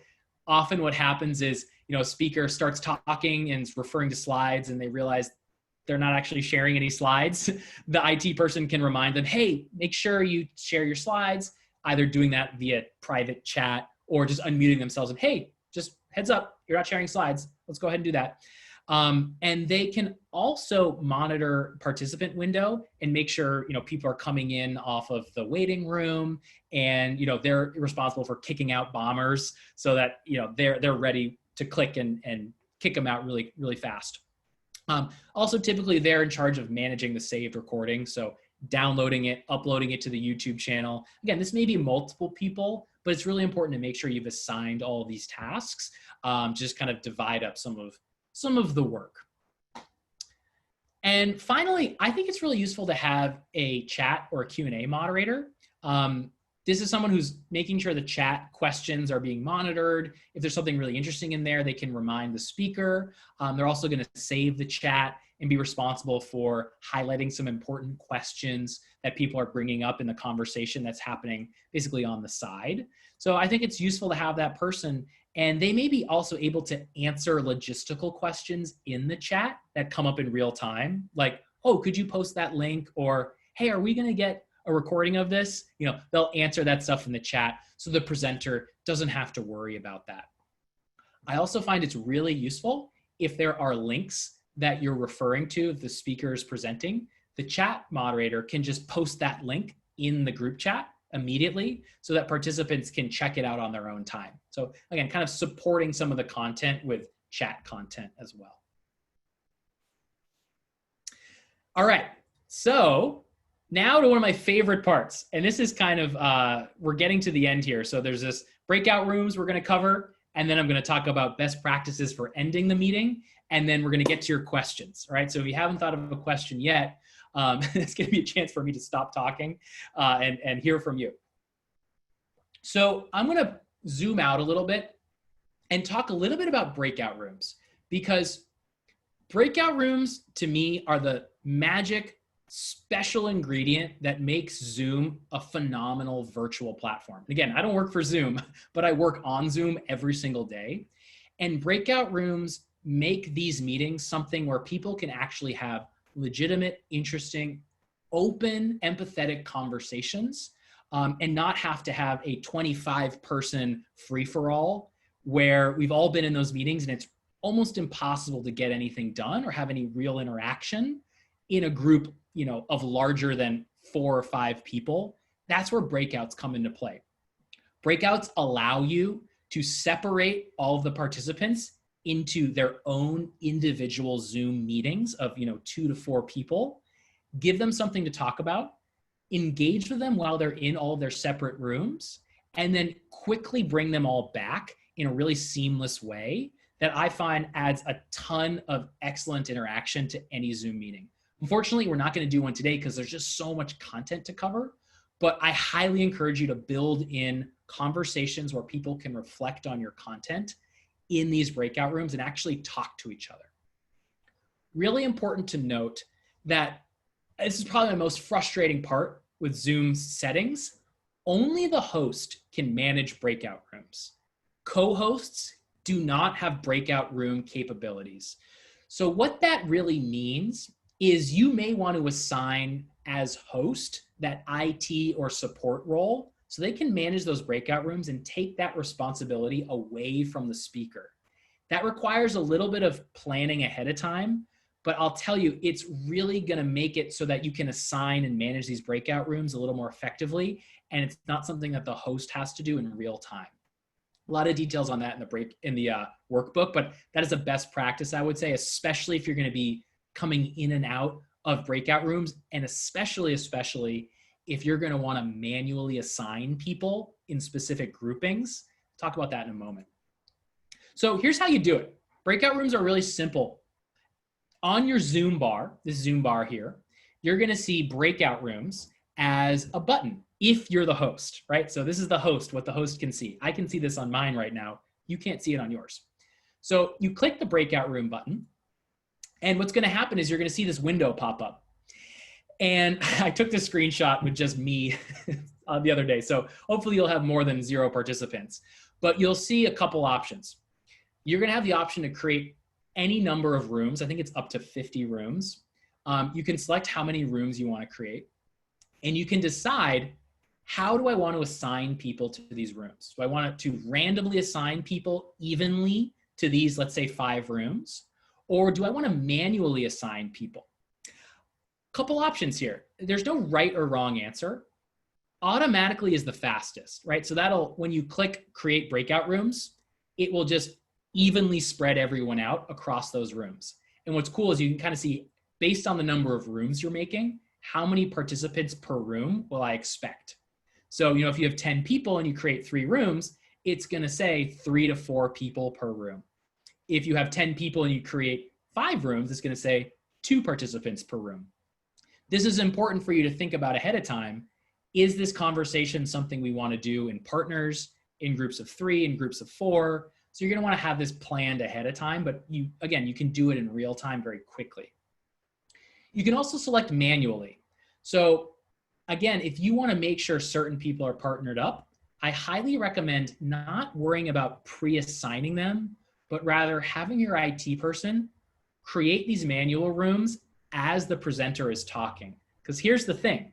often what happens is, a speaker starts talking and is referring to slides and they realize they're not actually sharing any slides. The IT person can remind them, hey, make sure you share your slides, either doing that via private chat or just unmuting themselves and, hey, just heads up, you're not sharing slides. Let's go ahead and do that. And they can also monitor participant window and make sure, people are coming in off of the waiting room and, they're responsible for kicking out bombers so that, they're ready to click and kick them out really, really fast. Also, typically they're in charge of managing the saved recording. So downloading it, uploading it to the YouTube channel. Again, this may be multiple people, but it's really important to make sure you've assigned all of these tasks. Just kind of divide up some of the work. And finally, I think it's really useful to have a chat or a Q&A moderator. This is someone who's making sure the chat questions are being monitored. If there's something really interesting in there, they can remind the speaker. They're also going to save the chat and be responsible for highlighting some important questions that people are bringing up in the conversation that's happening basically on the side. So I think it's useful to have that person, and they may be also able to answer logistical questions in the chat that come up in real time. Like, oh, could you post that link? Or, hey, are we going to get a recording of this? They'll answer that stuff in the chat so the presenter doesn't have to worry about that. I also find it's really useful if there are links that you're referring to, if the speaker is presenting, the chat moderator can just post that link in the group chat immediately so that participants can check it out on their own time. So again, kind of supporting some of the content with chat content as well. All right, so now to one of my favorite parts, and this is kind of, we're getting to the end here. So there's this breakout rooms we're gonna cover, and then I'm gonna talk about best practices for ending the meeting, and then we're gonna get to your questions, all right? So if you haven't thought of a question yet, it's gonna be a chance for me to stop talking and hear from you. So I'm gonna zoom out a little bit and talk a little bit about breakout rooms, because breakout rooms to me are the magic special ingredient that makes Zoom a phenomenal virtual platform. Again, I don't work for Zoom, but I work on Zoom every single day. And breakout rooms make these meetings something where people can actually have legitimate, interesting, open, empathetic conversations and not have to have a 25-person free-for-all where we've all been in those meetings and it's almost impossible to get anything done or have any real interaction in a group, of larger than 4 or 5 people. That's where breakouts come into play. Breakouts allow you to separate all of the participants into their own individual Zoom meetings of 2 to 4 people, give them something to talk about, engage with them while they're in all of their separate rooms, and then quickly bring them all back in a really seamless way that I find adds a ton of excellent interaction to any Zoom meeting. Unfortunately, we're not going to do one today because there's just so much content to cover, but I highly encourage you to build in conversations where people can reflect on your content in these breakout rooms and actually talk to each other. Really important to note that this is probably the most frustrating part with Zoom's settings. Only the host can manage breakout rooms. Co-hosts do not have breakout room capabilities. So what that really means is you may want to assign as host that IT or support role so they can manage those breakout rooms and take that responsibility away from the speaker. That requires a little bit of planning ahead of time, but I'll tell you, it's really gonna make it so that you can assign and manage these breakout rooms a little more effectively, and it's not something that the host has to do in real time. A lot of details on that in the workbook, but that is a best practice, I would say, especially if you're gonna be coming in and out of breakout rooms, and especially if you're gonna wanna manually assign people in specific groupings. Talk about that in a moment. So here's how you do it. Breakout rooms are really simple. On your Zoom bar, this Zoom bar here, you're gonna see breakout rooms as a button if you're the host, right? So this is the host, what the host can see. I can see this on mine right now. You can't see it on yours. So you click the breakout room button, and what's gonna happen is you're gonna see this window pop up. And I took this screenshot with just me the other day. So hopefully you'll have more than 0 participants, but you'll see a couple options. You're gonna have the option to create any number of rooms. I think it's up to 50 rooms. You can select how many rooms you wanna create, and you can decide, how do I want to assign people to these rooms? Do I want to randomly assign people evenly to these, let's say 5 rooms? Or do I want to manually assign people? Couple options here. There's no right or wrong answer. Automatically is the fastest, right? So that'll, when you click create breakout rooms, it will just evenly spread everyone out across those rooms. And what's cool is you can kind of see, based on the number of rooms you're making, how many participants per room will I expect? So, you know, if you have 10 people and you create 3 rooms, it's gonna say 3 to 4 people per room. If you have 10 people and you create 5 rooms, it's gonna say 2 participants per room. This is important for you to think about ahead of time. Is this conversation something we wanna do in partners, in groups of 3, in groups of 4? So you're gonna wanna have this planned ahead of time, but you can do it in real time very quickly. You can also select manually. So again, if you wanna make sure certain people are partnered up, I highly recommend not worrying about pre-assigning them, but rather having your IT person create these manual rooms as the presenter is talking. Because here's the thing,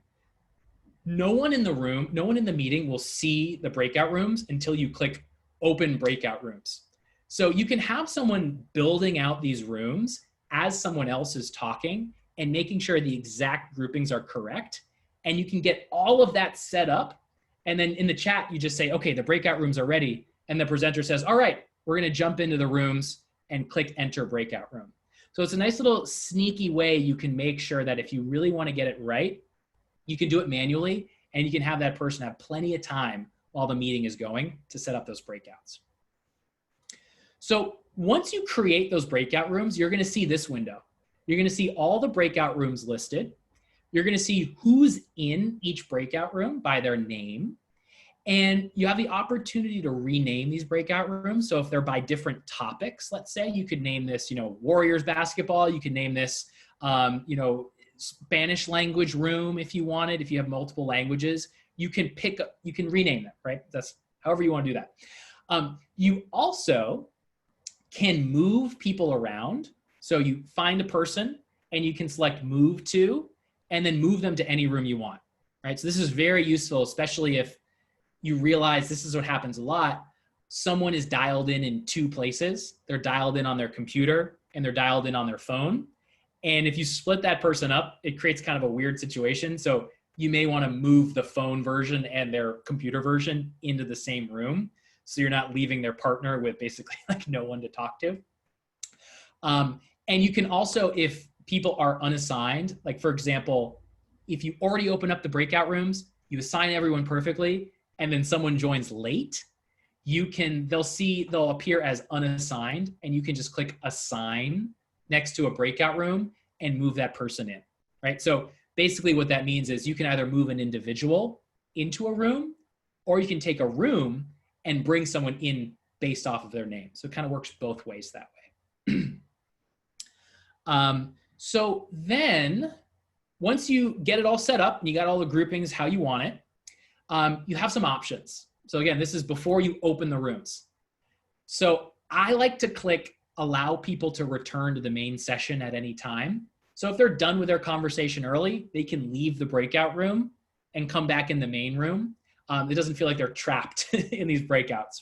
no one in the room, no one in the meeting will see the breakout rooms until you click open breakout rooms. So you can have someone building out these rooms as someone else is talking and making sure the exact groupings are correct. And you can get all of that set up. And then in the chat, you just say, okay, the breakout rooms are ready. And the presenter says, all right, we're gonna jump into the rooms and click enter breakout room. So it's a nice little sneaky way you can make sure that if you really wanna get it right, you can do it manually and you can have that person have plenty of time while the meeting is going to set up those breakouts. So once you create those breakout rooms, you're gonna see this window. You're gonna see all the breakout rooms listed. You're gonna see who's in each breakout room by their name. And you have the opportunity to rename these breakout rooms. So if they're by different topics, let's say, you could name this, you know, Warriors basketball. You could name this, you know, Spanish language room if you wanted. If you have multiple languages, you can you can rename them, right? That's however you wanna do that. You also can move people around. So you find a person and you can select move to, and then move them to any room you want, right? So this is very useful, especially if you realize this is what happens a lot. Someone is dialed in 2 places. They're dialed in on their computer and they're dialed in on their phone. And if you split that person up, it creates kind of a weird situation. So you may want to move the phone version and their computer version into the same room, so you're not leaving their partner with basically like no one to talk to. And you can also, if people are unassigned, like for example, if you already open up the breakout rooms, you assign everyone perfectly, and then someone joins late, they'll appear as unassigned, and you can just click assign next to a breakout room and move that person in, right? So basically what that means is you can either move an individual into a room, or you can take a room and bring someone in based off of their name. So it kind of works both ways that way. So then once you get it all set up and you got all the groupings how you want it, you have some options. So again, this is before you open the rooms. So I like to click allow people to return to the main session at any time. So if they're done with their conversation early, they can leave the breakout room and come back in the main room. It doesn't feel like they're trapped in these breakouts.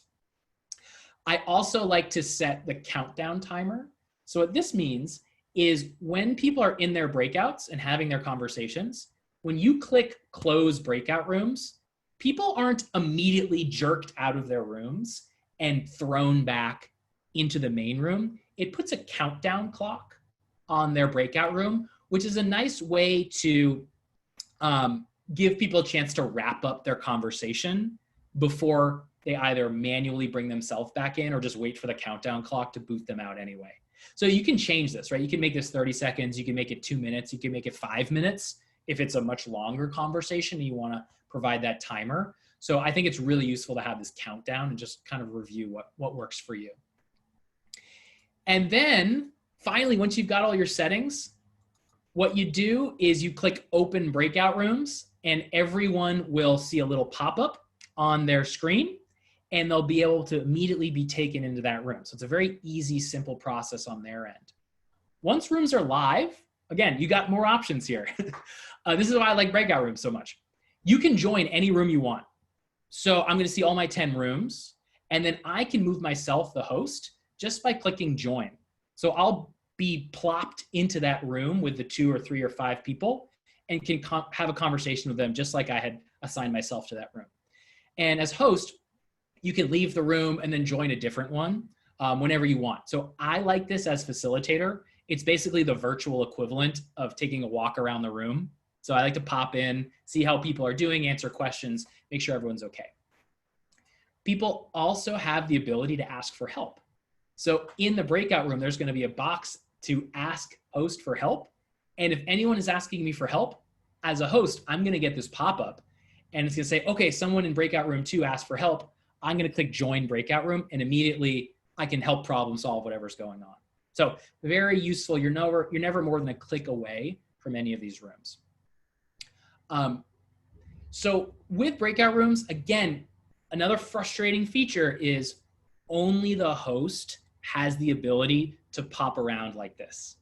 I also like to set the countdown timer. So what this means is when people are in their breakouts and having their conversations, when you click close breakout rooms, people aren't immediately jerked out of their rooms and thrown back into the main room. It puts a countdown clock on their breakout room, which is a nice way to give people a chance to wrap up their conversation before they either manually bring themselves back in or just wait for the countdown clock to boot them out anyway. So you can change this, right? You can make this 30 seconds, you can make it 2 minutes, you can make it 5 minutes if it's a much longer conversation and you want to provide that timer. So I think it's really useful to have this countdown and just kind of review what works for you. And then finally, once you've got all your settings, what you do is you click open breakout rooms and everyone will see a little pop-up on their screen and they'll be able to immediately be taken into that room. So it's a very easy, simple process on their end. Once rooms are live, again, you got more options here. This is why I like breakout rooms so much. You can join any room you want. So I'm gonna see all my 10 rooms and then I can move myself, the host, just by clicking join. So I'll be plopped into that room with the 2 or 3 or 5 people and can have a conversation with them just like I had assigned myself to that room. And as host, you can leave the room and then join a different one whenever you want. So I like this as facilitator. It's basically the virtual equivalent of taking a walk around the room. So I like to pop in, see how people are doing, answer questions, make sure everyone's okay. People also have the ability to ask for help. So in the breakout room, there's going to be a box to ask host for help. And if anyone is asking me for help, as a host, I'm going to get this pop-up and it's going to say, okay, someone in breakout room 2 asked for help. I'm going to click join breakout room and immediately I can help problem solve whatever's going on. So very useful. You're never more than a click away from any of these rooms. So with breakout rooms, again, another frustrating feature is only the host has the ability to pop around like this.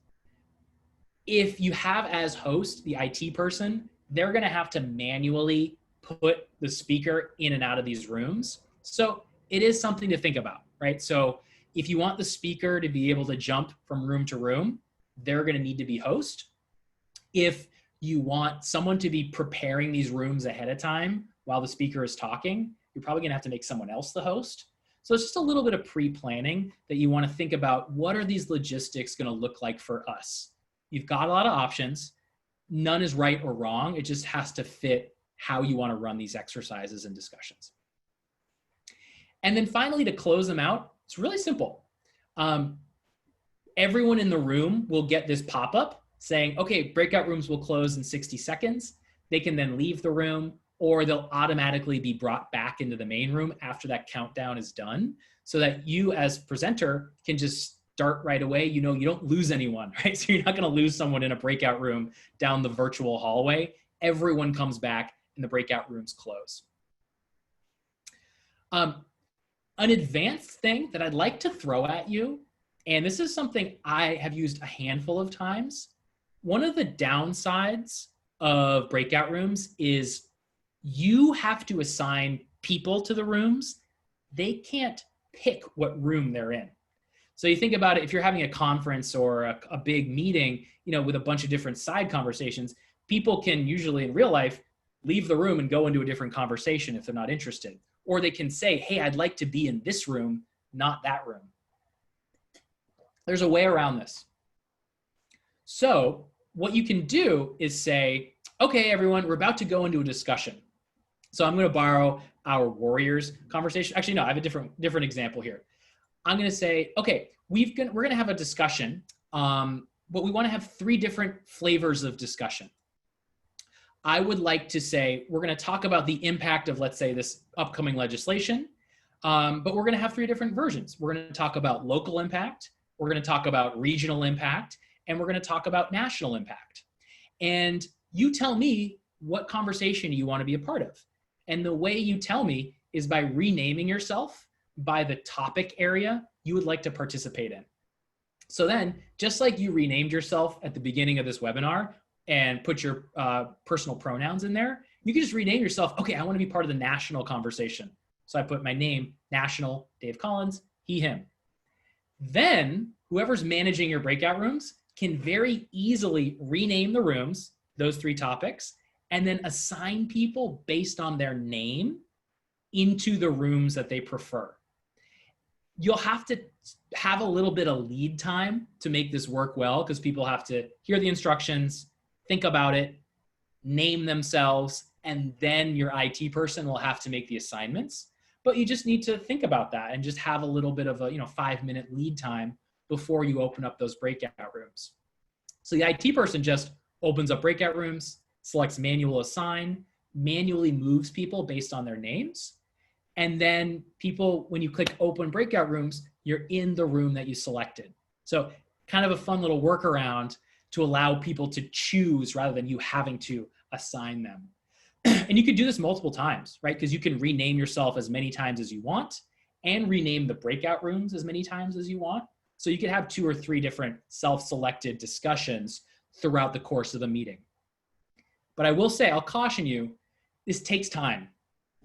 If you have as host the IT person, they're going to have to manually put the speaker in and out of these rooms. So it is something to think about, right? So if you want the speaker to be able to jump from room to room, they're going to need to be host. If you want someone to be preparing these rooms ahead of time while the speaker is talking, you're probably going to have to make someone else the host. So it's just a little bit of pre-planning that you want to think about. What are these logistics going to look like for us? You've got a lot of options. None is right or wrong. It just has to fit how you want to run these exercises and discussions. And then finally, to close them out, it's really simple. Everyone in the room will get this pop-up saying, okay, breakout rooms will close in 60 seconds. They can then leave the room or they'll automatically be brought back into the main room after that countdown is done so that you as presenter can just start right away. You know, you don't lose anyone, right? So you're not going to lose someone in a breakout room down the virtual hallway. Everyone comes back and the breakout rooms close. An advanced thing that I'd like to throw at you, and this is something I have used a handful of times. One of the downsides of breakout rooms is you have to assign people to the rooms. They can't pick what room they're in. So you think about it, if you're having a conference or a big meeting, you know, with a bunch of different side conversations, people can usually in real life leave the room and go into a different conversation if they're not interested. Or they can say, hey, I'd like to be in this room, not that room. There's a way around this. So what you can do is say, okay, everyone, we're about to go into a discussion. So I'm going to borrow our Warriors conversation. Actually, no, I have a different example here. I'm going to say, okay, we're going to have a discussion, but we want to have 3 different flavors of discussion. I would like to say, we're going to talk about the impact of, let's say, this upcoming legislation, but we're going to have 3 different versions. We're going to talk about local impact, we're going to talk about regional impact, and we're going to talk about national impact. And you tell me what conversation you want to be a part of. And the way you tell me is by renaming yourself by the topic area you would like to participate in. So then, just like you renamed yourself at the beginning of this webinar and put your personal pronouns in there, you can just rename yourself. Okay, I want to be part of the national conversation. So I put my name, National, Dave Collins, he, him. Then whoever's managing your breakout rooms can very easily rename the rooms, those 3 topics, and then assign people based on their name into the rooms that they prefer. You'll have to have a little bit of lead time to make this work well, because people have to hear the instructions, think about it, name themselves, and then your IT person will have to make the assignments. But you just need to think about that and just have a little bit of a 5-minute lead time before you open up those breakout rooms. So the IT person just opens up breakout rooms, selects manual assign, manually moves people based on their names. And then people, when you click open breakout rooms, you're in the room that you selected. So kind of a fun little workaround to allow people to choose rather than you having to assign them. And you can do this multiple times, right? Because you can rename yourself as many times as you want and rename the breakout rooms as many times as you want. So you could have 2 or 3 different self-selected discussions throughout the course of the meeting. But I will say, I'll caution you, this takes time,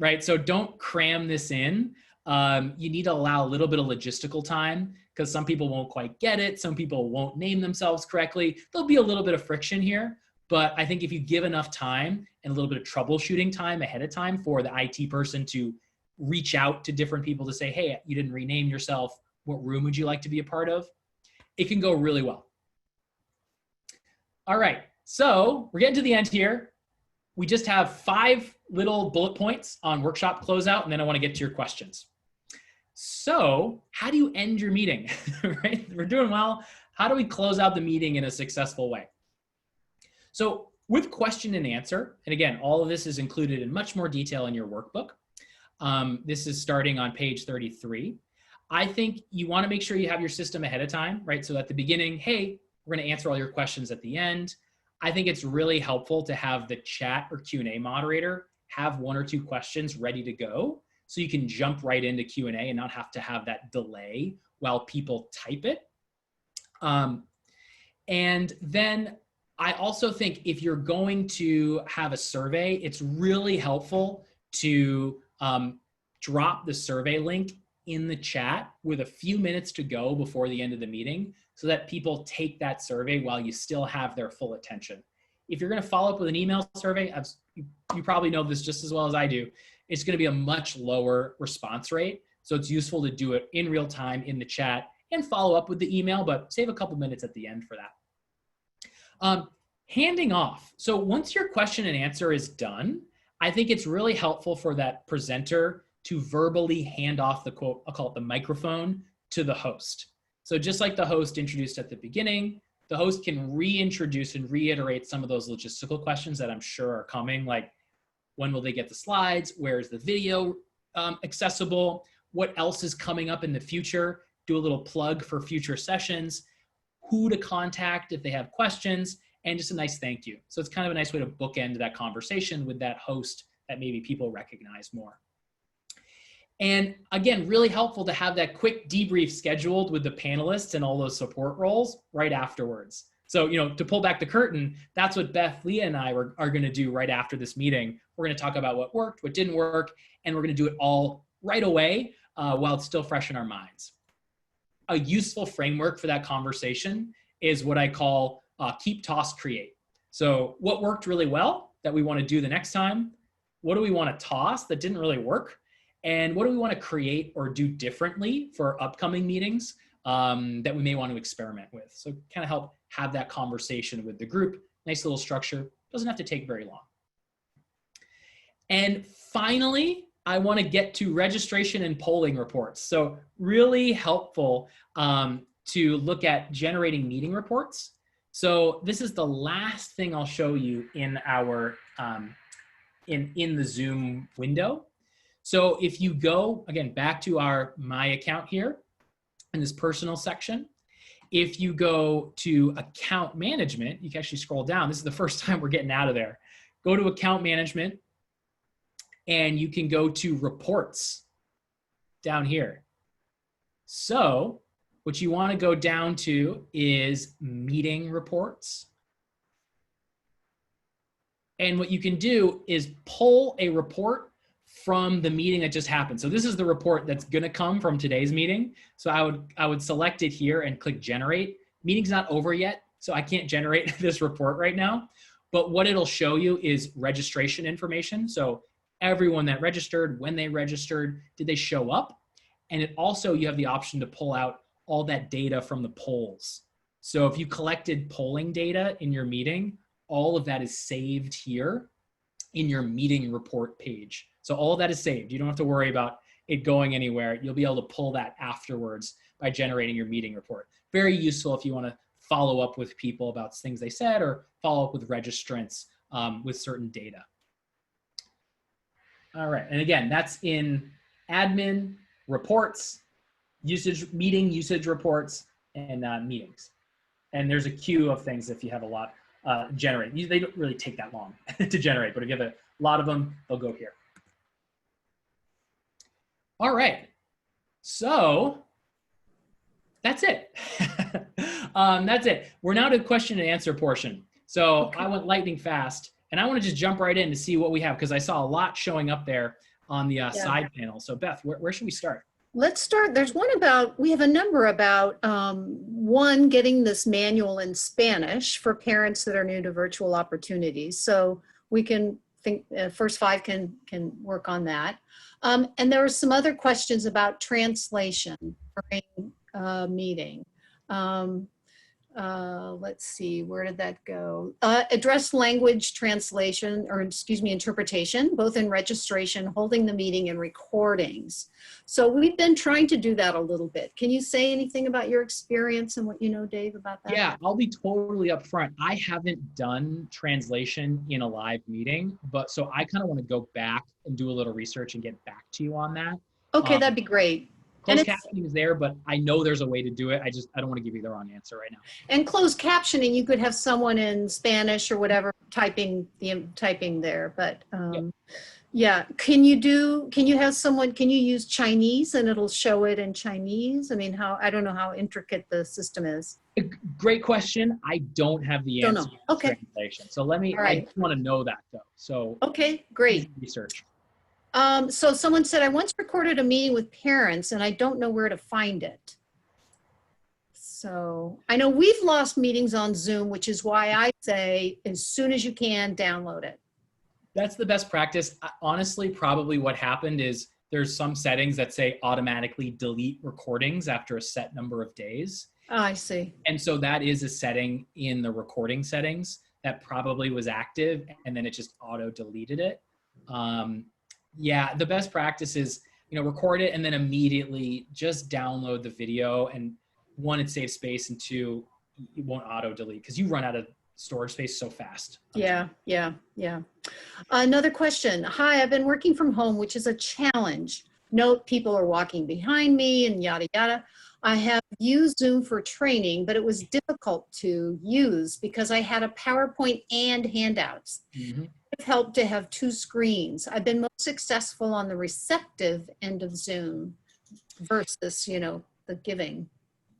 right? So don't cram this in. You need to allow a little bit of logistical time, because some people won't quite get it. Some people won't name themselves correctly. There'll be a little bit of friction here, but I think if you give enough time and a little bit of troubleshooting time ahead of time for the IT person to reach out to different people to say, hey, you didn't rename yourself, what room would you like to be a part of? It can go really well. All right, so we're getting to the end here. We just have 5 little bullet points on workshop closeout, and then I want to get to your questions. So how do you end your meeting, right? We're doing well. How do we close out the meeting in a successful way? So with question and answer, and again, all of this is included in much more detail in your workbook. This is starting on page 33. I think you want to make sure you have your system ahead of time, right? So at the beginning, hey, we're going to answer all your questions at the end. I think it's really helpful to have the chat or Q&A moderator have 1 or 2 questions ready to go, so you can jump right into Q&A and not have to have that delay while people type it. And then I also think if you're going to have a survey, it's really helpful to drop the survey link in the chat with a few minutes to go before the end of the meeting, so that people take that survey while you still have their full attention. If you're going to follow up with an email survey, you probably know this just as well as I do, it's going to be a much lower response rate. So it's useful to do it in real time in the chat and follow up with the email, but save a couple minutes at the end for that. Handing off. So once your question and answer is done, I think it's really helpful for that presenter to verbally hand off the quote, I'll call it the microphone, to the host. So just like the host introduced at the beginning, the host can reintroduce and reiterate some of those logistical questions that I'm sure are coming, like when will they get the slides? Where is the video accessible? What else is coming up in the future? Do a little plug for future sessions, who to contact if they have questions, and just a nice thank you. So it's kind of a nice way to bookend that conversation with that host that maybe people recognize more. And again, really helpful to have that quick debrief scheduled with the panelists and all those support roles right afterwards. So, to pull back the curtain, that's what Beth, Leah, and I are going to do right after this meeting. We're going to talk about what worked, what didn't work, and we're going to do it all right away while it's still fresh in our minds. A useful framework for that conversation is what I call keep, toss, create. So what worked really well that we want to do the next time? What do we want to toss that didn't really work? And what do we want to create or do differently for upcoming meetings that we may want to experiment with? So kind of help have that conversation with the group. Nice little structure. Doesn't have to take very long. And finally, I want to get to registration and polling reports. So really helpful to look at generating meeting reports. So this is the last thing I'll show you in our in the Zoom window. So if you go, again, back to our My Account here in this personal section, if you go to Account Management, you can actually scroll down. This is the first time we're getting out of there. Go to Account Management, and you can go to Reports down here. So what you want to go down to is Meeting Reports. And what you can do is pull a report from the meeting that just happened. So this is the report that's going to come from today's meeting. So I would select it here and click Generate. Meeting's not over yet, so I can't generate this report right now. But what it'll show you is registration information. So everyone that registered, when they registered, did they show up? And it also, you have the option to pull out all that data from the polls. So if you collected polling data in your meeting, all of that is saved here in your meeting report page. So all of that is saved. You don't have to worry about it going anywhere. You'll be able to pull that afterwards by generating your meeting report. Very useful if you want to follow up with people about things they said or follow up with registrants with certain data. All right, and again, that's in admin, reports, usage, meeting usage reports, and meetings. And there's a queue of things if you have a lot generate. They don't really take that long to generate, but if you have a lot of them, they'll go here. All right, so that's it. That's it. We're now to the question and answer portion. So okay. I went lightning fast, and I want to just jump right in to see what we have, because I saw a lot showing up there on the side panel. So Beth, where should we start? Let's start. There's one about, we have a number about one, getting this manual in Spanish for parents that are new to virtual opportunities. So we can think first 5 can work on that. And there were some other questions about translation during meeting. Let's see, where did that go? Address language translation, or excuse me, interpretation, both in registration, holding the meeting, and recordings. So we've been trying to do that a little bit. Can you say anything about your experience and what you know, Dave, about that? Yeah, I'll be totally upfront. I haven't done translation in a live meeting, but so I kind of want to go back and do a little research and get back to you on that. Okay, that'd be great. Closed captioning is there, but I know there's a way to do it. I don't want to give you the wrong answer right now. And closed captioning, you could have someone in Spanish or whatever typing there. But yeah, can you use Chinese and it'll show it in Chinese? I mean, I don't know how intricate the system is. Great question. I don't have the answer. Okay. Translation. So let me. Right. I want to know that though. So okay, great. Research. So someone said, I once recorded a meeting with parents and I don't know where to find it. So I know we've lost meetings on Zoom, which is why I say as soon as you can, download it. That's the best practice. Honestly, probably what happened is there's some settings that say automatically delete recordings after a set number of days. Oh, I see. And so that is a setting in the recording settings that probably was active and then it just auto deleted it. Yeah, the best practice is, record it and then immediately just download the video. And 1, it saves space, and 2, it won't auto delete because you run out of storage space so fast. Yeah. Another question. Hi, I've been working from home, which is a challenge. Note, people are walking behind me and yada, yada. I have used Zoom for training, but it was difficult to use because I had a PowerPoint and handouts. Mm-hmm. It helped to have 2 screens. I've been most successful on the receptive end of Zoom versus, the giving.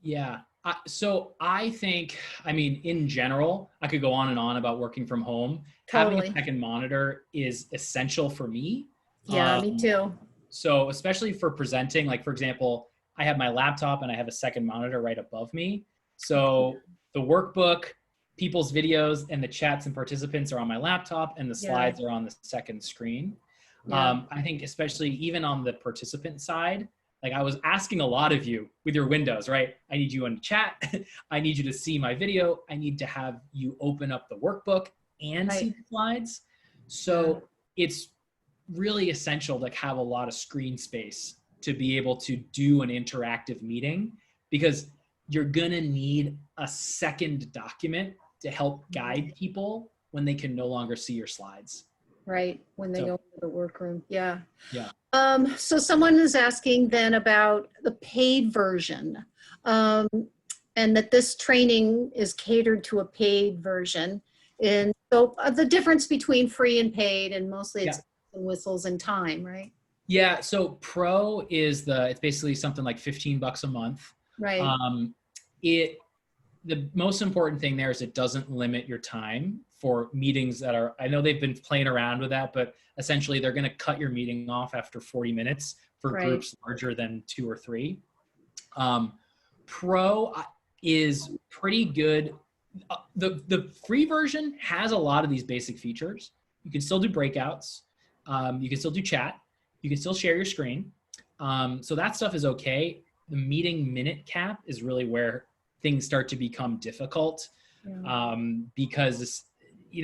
Yeah. So I think, in general, I could go on and on about working from home. Totally. Having a second monitor is essential for me. Yeah, me too. So especially for presenting, like for example, I have my laptop and I have a second monitor right above me. So the workbook, people's videos, and the chats and participants are on my laptop, and the slides are on the second screen. Yeah. I think especially even on the participant side, like I was asking a lot of you with your windows, right? I need you in chat. I need you to see my video. I need to have you open up the workbook and see the slides. So it's really essential to have a lot of screen space to be able to do an interactive meeting, because you're gonna need a second document to help guide people when they can no longer see your slides. Right, when they So- go into the workroom, yeah. Yeah. So someone is asking then about the paid version, and that this training is catered to a paid version. And so the difference between free and paid, and mostly it's whistles and time, right? Yeah, so Pro is it's basically something like $15 a month. Right, The most important thing there is it doesn't limit your time for meetings that are, I know they've been playing around with that, but essentially they're going to cut your meeting off after 40 minutes for Right. groups larger than 2 or 3. Pro is pretty good. The free version has a lot of these basic features. You can still do breakouts. You can still do chat. You can still share your screen. So that stuff is okay. The meeting minute cap is really where things start to become difficult, because,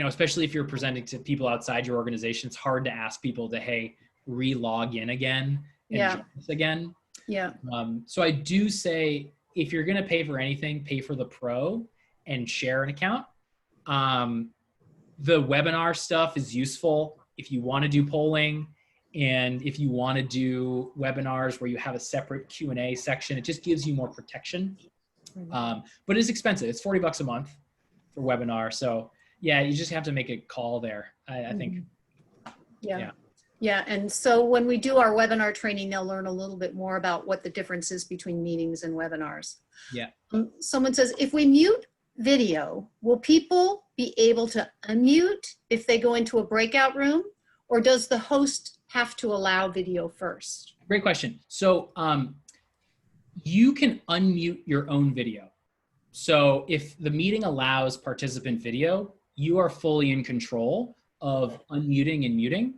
especially if you're presenting to people outside your organization, it's hard to ask people to, hey, re-log in again and join us again. yeah, So I do say, if you're going to pay for anything, pay for the Pro and share an account. The webinar stuff is useful if you want to do polling, and if you want to do webinars where you have a separate Q&A section. It just gives you more protection. But it's expensive. It's $40 a month for webinar. So yeah, you just have to make a call there, I think. yeah. Yeah, and so when we do our webinar training, they'll learn a little bit more about what the difference is between meetings and webinars. Yeah. Someone says, if we mute video, will people be able to unmute if they go into a breakout room, or does the host have to allow video first? Great question. So you can unmute your own video. So if the meeting allows participant video, you are fully in control of unmuting and muting.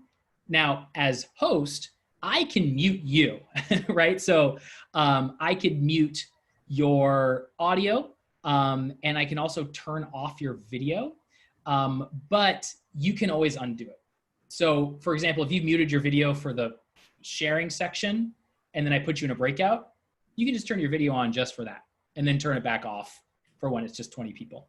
Now, as host, I can mute you, right? So I could mute your audio, and I can also turn off your video, but you can always undo it. So for example, if you've muted your video for the sharing section, and then I put you in a breakout, you can just turn your video on just for that, and then turn it back off for when it's just 20 people.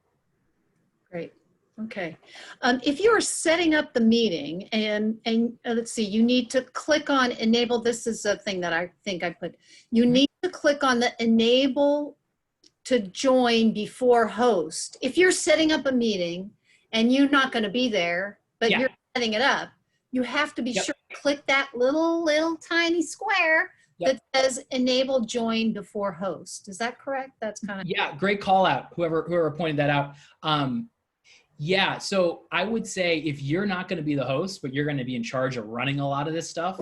Great. Okay. If you're setting up the meeting and let's see, you need to click on enable. This is a thing that I think I put. You need to click on the enable to join before host. If you're setting up a meeting and you're not going to be there, but you're setting it up, you have to be sure to click that little tiny square that says enable join before host. Is that correct? That's kind of. Yeah, great call out. Whoever pointed that out. Yeah, so I would say if you're not going to be the host, but you're going to be in charge of running a lot of this stuff,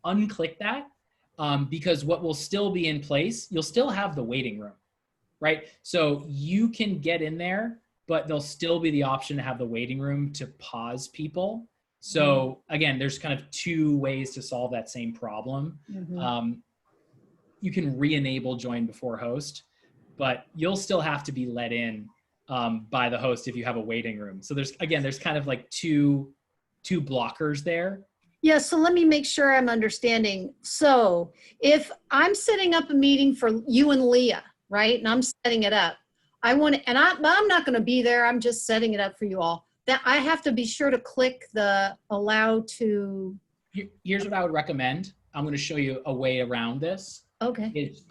unclick that, because what will still be in place, you'll still have the waiting room, right? So you can get in there, but there'll still be the option to have the waiting room to pause people. So again, there's kind of 2 ways to solve that same problem. You can re-enable join before host, but you'll still have to be let in by the host if you have a waiting room. So there's kind of like two blockers there. Yeah, so let me make sure I'm understanding. So if I'm setting up a meeting for you and Leah, right? And I'm setting it up. I'm not going to be there. I'm just setting it up for you all. That I have to be sure to click the allow to. Here's what I would recommend. I'm going to show you a way around this. Okay. Is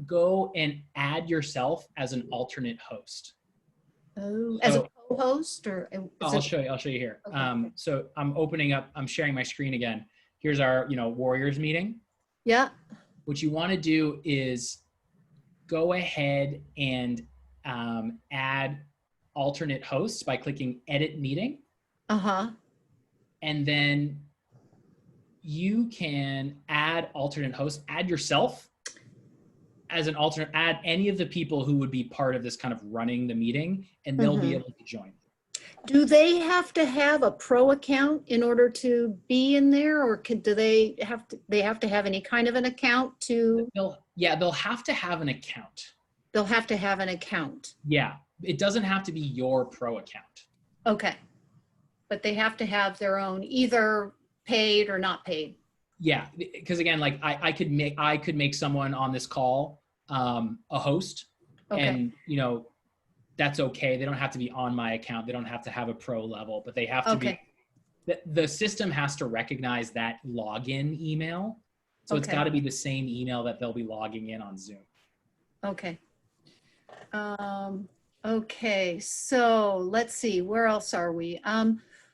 go and add yourself as an alternate host. Oh, as a co-host, or I'll show you here. Okay. So I'm sharing my screen again. Here's our, Warriors meeting. Yeah. What you want to do is go ahead and add alternate hosts by clicking edit meeting. And then you can add alternate hosts, add yourself as an alternate, add any of the people who would be part of this kind of running the meeting, and they'll be able to join. Do they have to have a pro account in order to be in there, or do they have to have any kind of an account to? They'll have to have an account. They'll have to have an account. Yeah, it doesn't have to be your pro account. Okay, but they have to have their own, either paid or not paid. Yeah, because again, like I could make someone on this call a host, and that's okay. They don't have to be on my account. They don't have to have a pro level, but they have to be, the system has to recognize that login email. So it's got to be the same email that they'll be logging in on Zoom. Okay. Okay, so let's see, where else are we?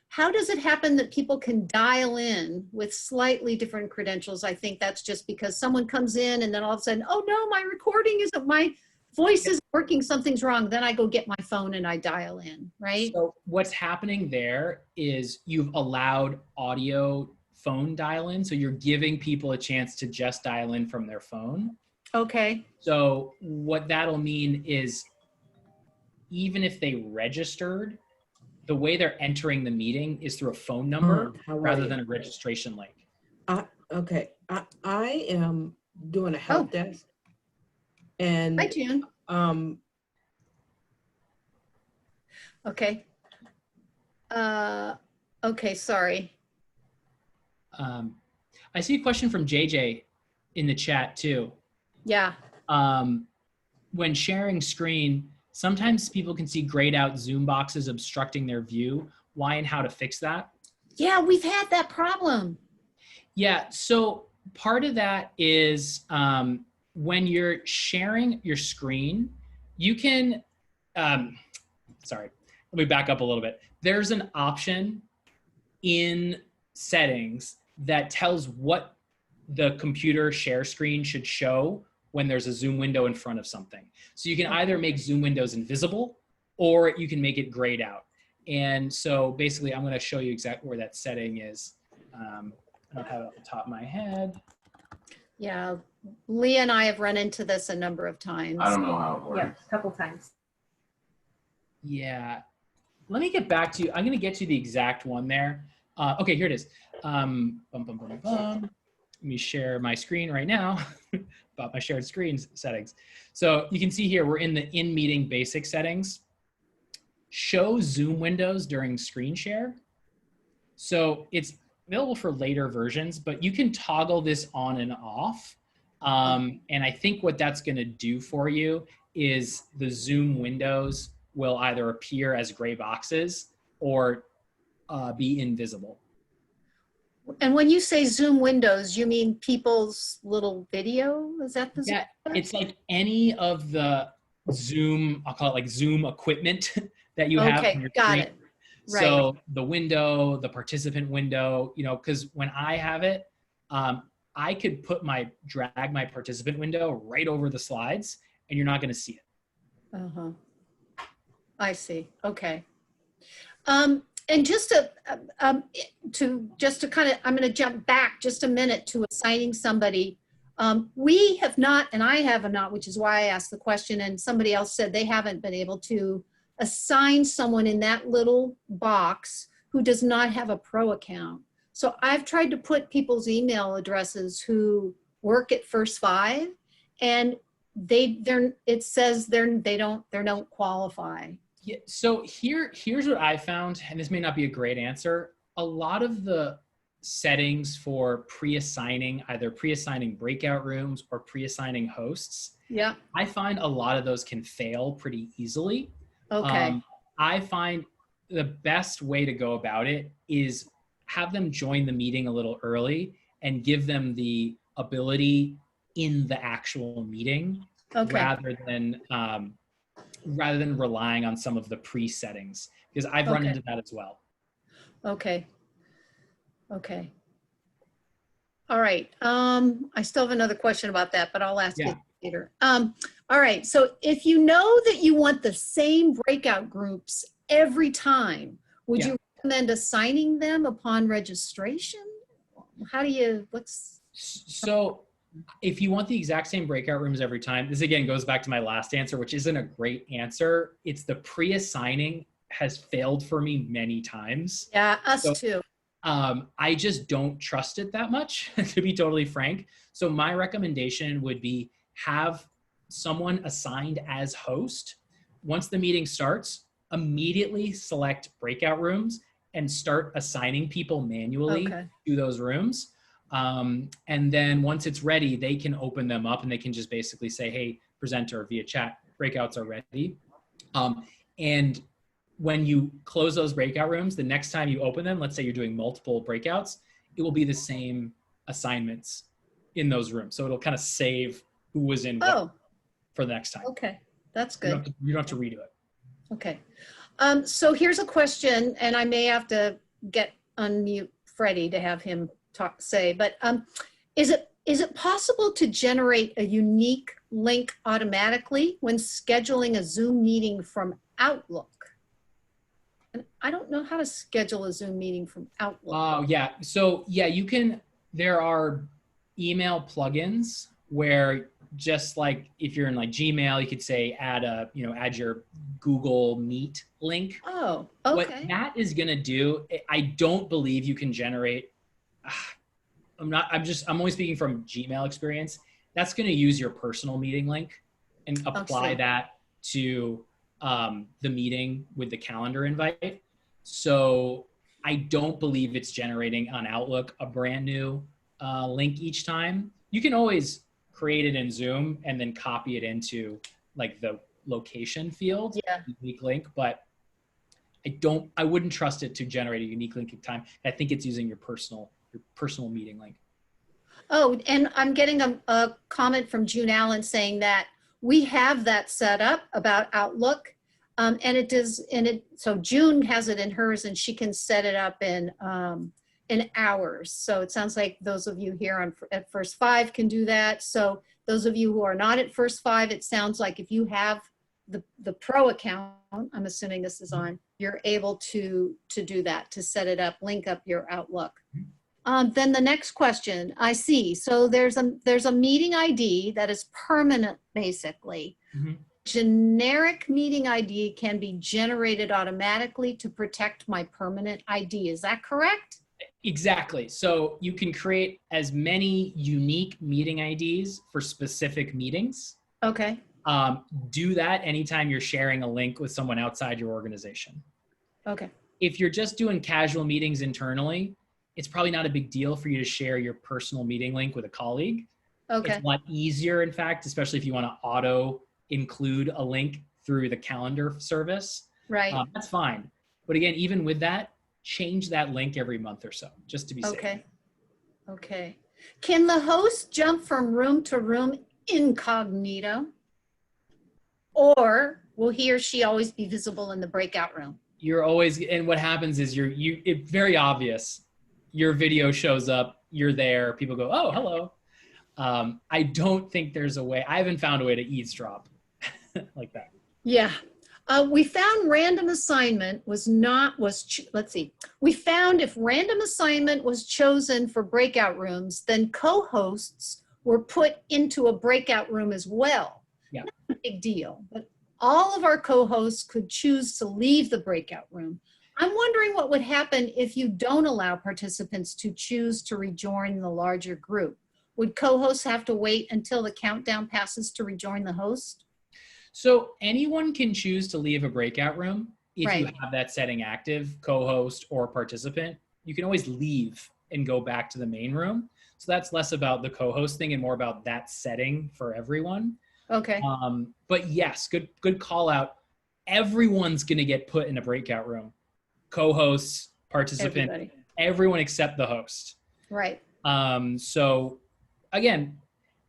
How does it happen that people can dial in with slightly different credentials? I think that's just because someone comes in and then all of a sudden, oh no, my recording isn't, my voice isn't working, something's wrong. Then I go get my phone and I dial in, right? So what's happening there is you've allowed audio phone dial in. So you're giving people a chance to just dial in from their phone. Okay. So what that'll mean is even if they registered, the way they're entering the meeting is through a phone number rather than a registration link. Okay, I am doing a help desk, and Hi, June. Okay. Okay, sorry. I see a question from JJ in the chat too. Yeah. When sharing screen, sometimes people can see grayed out Zoom boxes obstructing their view. Why and how to fix that? Yeah, we've had that problem. Yeah, so part of that is when you're sharing your screen, you can, sorry, let me back up a little bit. There's an option in settings that tells what the computer share screen should show when there's a Zoom window in front of something. So you can either make Zoom windows invisible or you can make it grayed out. And so basically I'm gonna show you exactly where that setting is. I don't have it off the top of my head. Yeah, Leah and I have run into this a number of times. I don't know how it works. Yeah, a couple times. Yeah, let me get back to you. I'm gonna get you the exact one there. Okay, here it is. Let me share my screen right now. About my shared screen settings. So you can see here, we're in the in-meeting basic settings. Show Zoom windows during screen share. So it's available for later versions, but you can toggle this on and off. And I think what that's gonna do for you is the Zoom windows will either appear as gray boxes or be invisible. And when you say Zoom windows, you mean people's little video? Is that the Zoom? Yeah, it's like any of the Zoom, I'll call it like Zoom equipment that you have. Okay, got it. Right. So the window, the participant window, you know, because when I have it, I could drag my participant window right over the slides and you're not going to see it. Uh-huh. I see. Okay. And just to kind of, I'm going to jump back just a minute to assigning somebody. We have not, and I have not, which is why I asked the question, and somebody else said they haven't been able to assign someone in that little box who does not have a pro account. So I've tried to put people's email addresses who work at First Five, and it says they don't qualify. Yeah, so here's what I found, and this may not be a great answer. A lot of the settings for either pre-assigning breakout rooms or pre-assigning hosts, Yeah. I find a lot of those can fail pretty easily. Okay. I find the best way to go about it is have them join the meeting a little early and give them the ability in the actual meeting rather than relying on some of the pre-settings, because I've run into that as well. Okay. Okay. All right. I still have another question about that, but I'll ask it later. All right. So if you know that you want the same breakout groups every time, would you recommend assigning them upon registration? How do you, So if you want the exact same breakout rooms every time, this again goes back to my last answer, which isn't a great answer. It's the pre-assigning has failed for me many times. Yeah, us too. I just don't trust it that much, to be totally frank. So my recommendation would be have someone assigned as host. Once the meeting starts, immediately select breakout rooms and start assigning people manually to those rooms. And then once it's ready, they can open them up and they can just basically say, hey, presenter via chat, breakouts are ready. And when you close those breakout rooms, the next time you open them, let's say you're doing multiple breakouts, it will be the same assignments in those rooms. So it'll kind of save who was in what for the next time. Okay, that's good. You don't have to redo it. Okay. So here's a question, and I may have to unmute Freddie to have him say, but is it possible to generate a unique link automatically when scheduling a Zoom meeting from Outlook? And I don't know how to schedule a Zoom meeting from Outlook. Oh, yeah. So yeah, you can, there are email plugins where just like if you're in like Gmail, you could say add your Google Meet link. Oh, okay. What that is going to do, I don't believe you can generate, I'm only speaking from Gmail experience. That's going to use your personal meeting link and apply that to the meeting with the calendar invite. So I don't believe it's generating on Outlook a brand new link each time. You can always create it in Zoom and then copy it into like the location field, unique link, but I wouldn't trust it to generate a unique link in time. I think it's using your personal meeting link. Oh, and I'm getting a comment from June Allen saying that we have that set up about Outlook, and it does. So June has it in hers, and she can set it up in hours. So it sounds like those of you here at First Five can do that. So those of you who are not at First Five, it sounds like if you have the pro account, I'm assuming this is on, you're able to do that, to set it up, link up your Outlook. Then the next question, I see. So there's a meeting ID that is permanent, basically. Mm-hmm. Generic meeting ID can be generated automatically to protect my permanent ID. Is that correct? Exactly. So you can create as many unique meeting IDs for specific meetings. Okay. Do that anytime you're sharing a link with someone outside your organization. Okay. If you're just doing casual meetings internally, it's probably not a big deal for you to share your personal meeting link with a colleague. Okay. It's a lot easier, in fact, especially if you want to auto include a link through the calendar service. Right. That's fine. But again, even with that, change that link every month or so, just to be safe. Okay. Okay. Can the host jump from room to room incognito? Or will he or she always be visible in the breakout room? You're always, and what happens is it's very obvious. Your video shows up, you're there, people go, oh, hello. I don't think there's a way, I haven't found a way to eavesdrop like that. Yeah. We found random assignment we found if random assignment was chosen for breakout rooms, then co-hosts were put into a breakout room as well. Yeah. Not a big deal, but all of our co-hosts could choose to leave the breakout room. I'm wondering what would happen if you don't allow participants to choose to rejoin the larger group. Would co-hosts have to wait until the countdown passes to rejoin the host? So anyone can choose to leave a breakout room if you have that setting active, co-host or participant. You can always leave and go back to the main room. So that's less about the co-host thing and more about that setting for everyone. Okay. But yes, good call out. Everyone's going to get put in a breakout room. Co-hosts, participant, everyone except the host. Right. So again,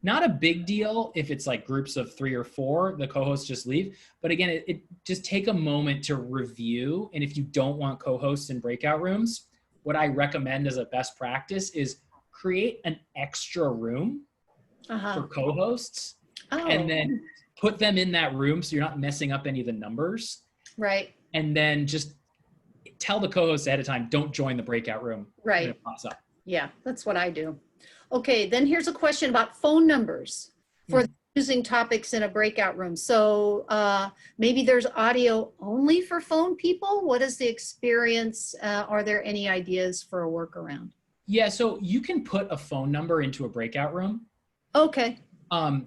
not a big deal if it's like groups of 3 or 4, the co-hosts just leave. But again, it just take a moment to review. And if you don't want co-hosts in breakout rooms, what I recommend as a best practice is create an extra room for co-hosts and then put them in that room so you're not messing up any of the numbers. Right. And then just tell the co-hosts ahead of time, don't join the breakout room. Right. When it pops up. Yeah, that's what I do. Okay, then here's a question about phone numbers for using topics in a breakout room. So maybe there's audio only for phone people. What is the experience? Are there any ideas for a workaround? Yeah, so you can put a phone number into a breakout room. Okay.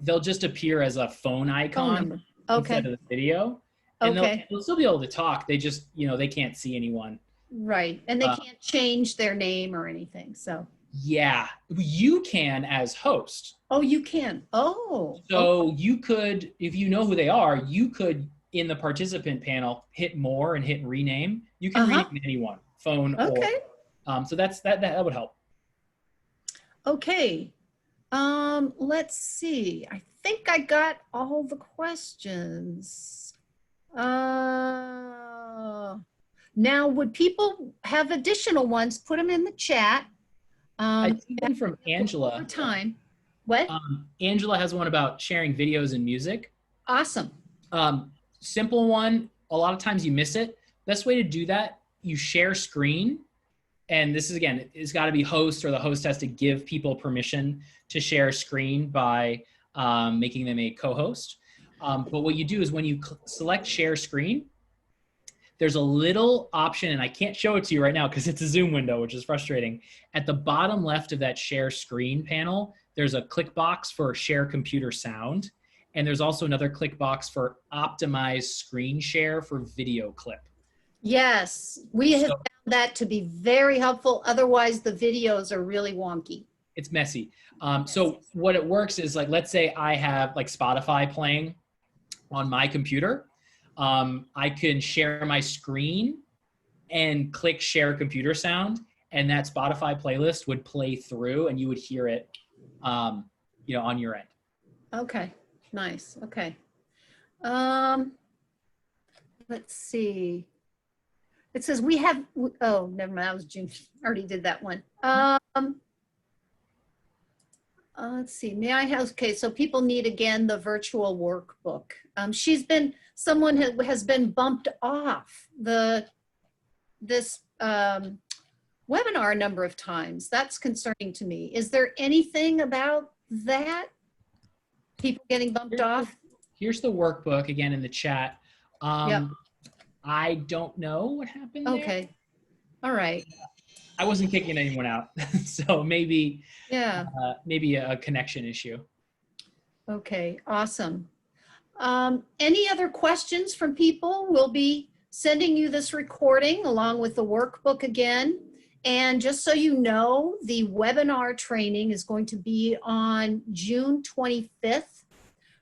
They'll just appear as a phone icon instead of the video. And they'll still be able to talk. They just, they can't see anyone. Right, and they can't change their name or anything, so. Yeah, you can as host. Oh, you can. Oh. So you could, if you know who they are, you could in the participant panel, hit more and hit rename. You can rename anyone, phone Okay. or, so that would help. Okay. Let's see. I think I got all the questions. Now, would people have additional ones? Put them in the chat. I see one from Over Angela. time. What? Angela has one about sharing videos and music. Awesome. Simple one. A lot of times you miss it. Best way to do that, you share screen. And this is, again, it's got to be host, or the host has to give people permission to share screen by making them a co-host. But what you do is when you select share screen, there's a little option, and I can't show it to you right now because it's a Zoom window, which is frustrating. At the bottom left of that share screen panel, there's a click box for share computer sound. And there's also another click box for optimize screen share for video clip. Yes, we have found that to be very helpful. Otherwise, the videos are really wonky. It's messy. So what it works is, like, let's say I have like Spotify playing on my computer. I can share my screen and click share computer sound, and that Spotify playlist would play through and you would hear it, on your end. Okay, nice. Okay. Let's see. It says we have, oh, never mind. That was June. Already did that one. Let's see. May I have, okay, so people need, again, the virtual workbook. Someone has been bumped off this webinar a number of times. That's concerning to me. Is there anything about that? People getting bumped off? Here's the workbook again in the chat. Yep. I don't know what happened there. Okay. All right. I wasn't kicking anyone out. So maybe, Yeah. maybe a connection issue. Okay, awesome. Any other questions from people? We'll be sending you this recording along with the workbook again. And just so you know, the webinar training is going to be on June 25th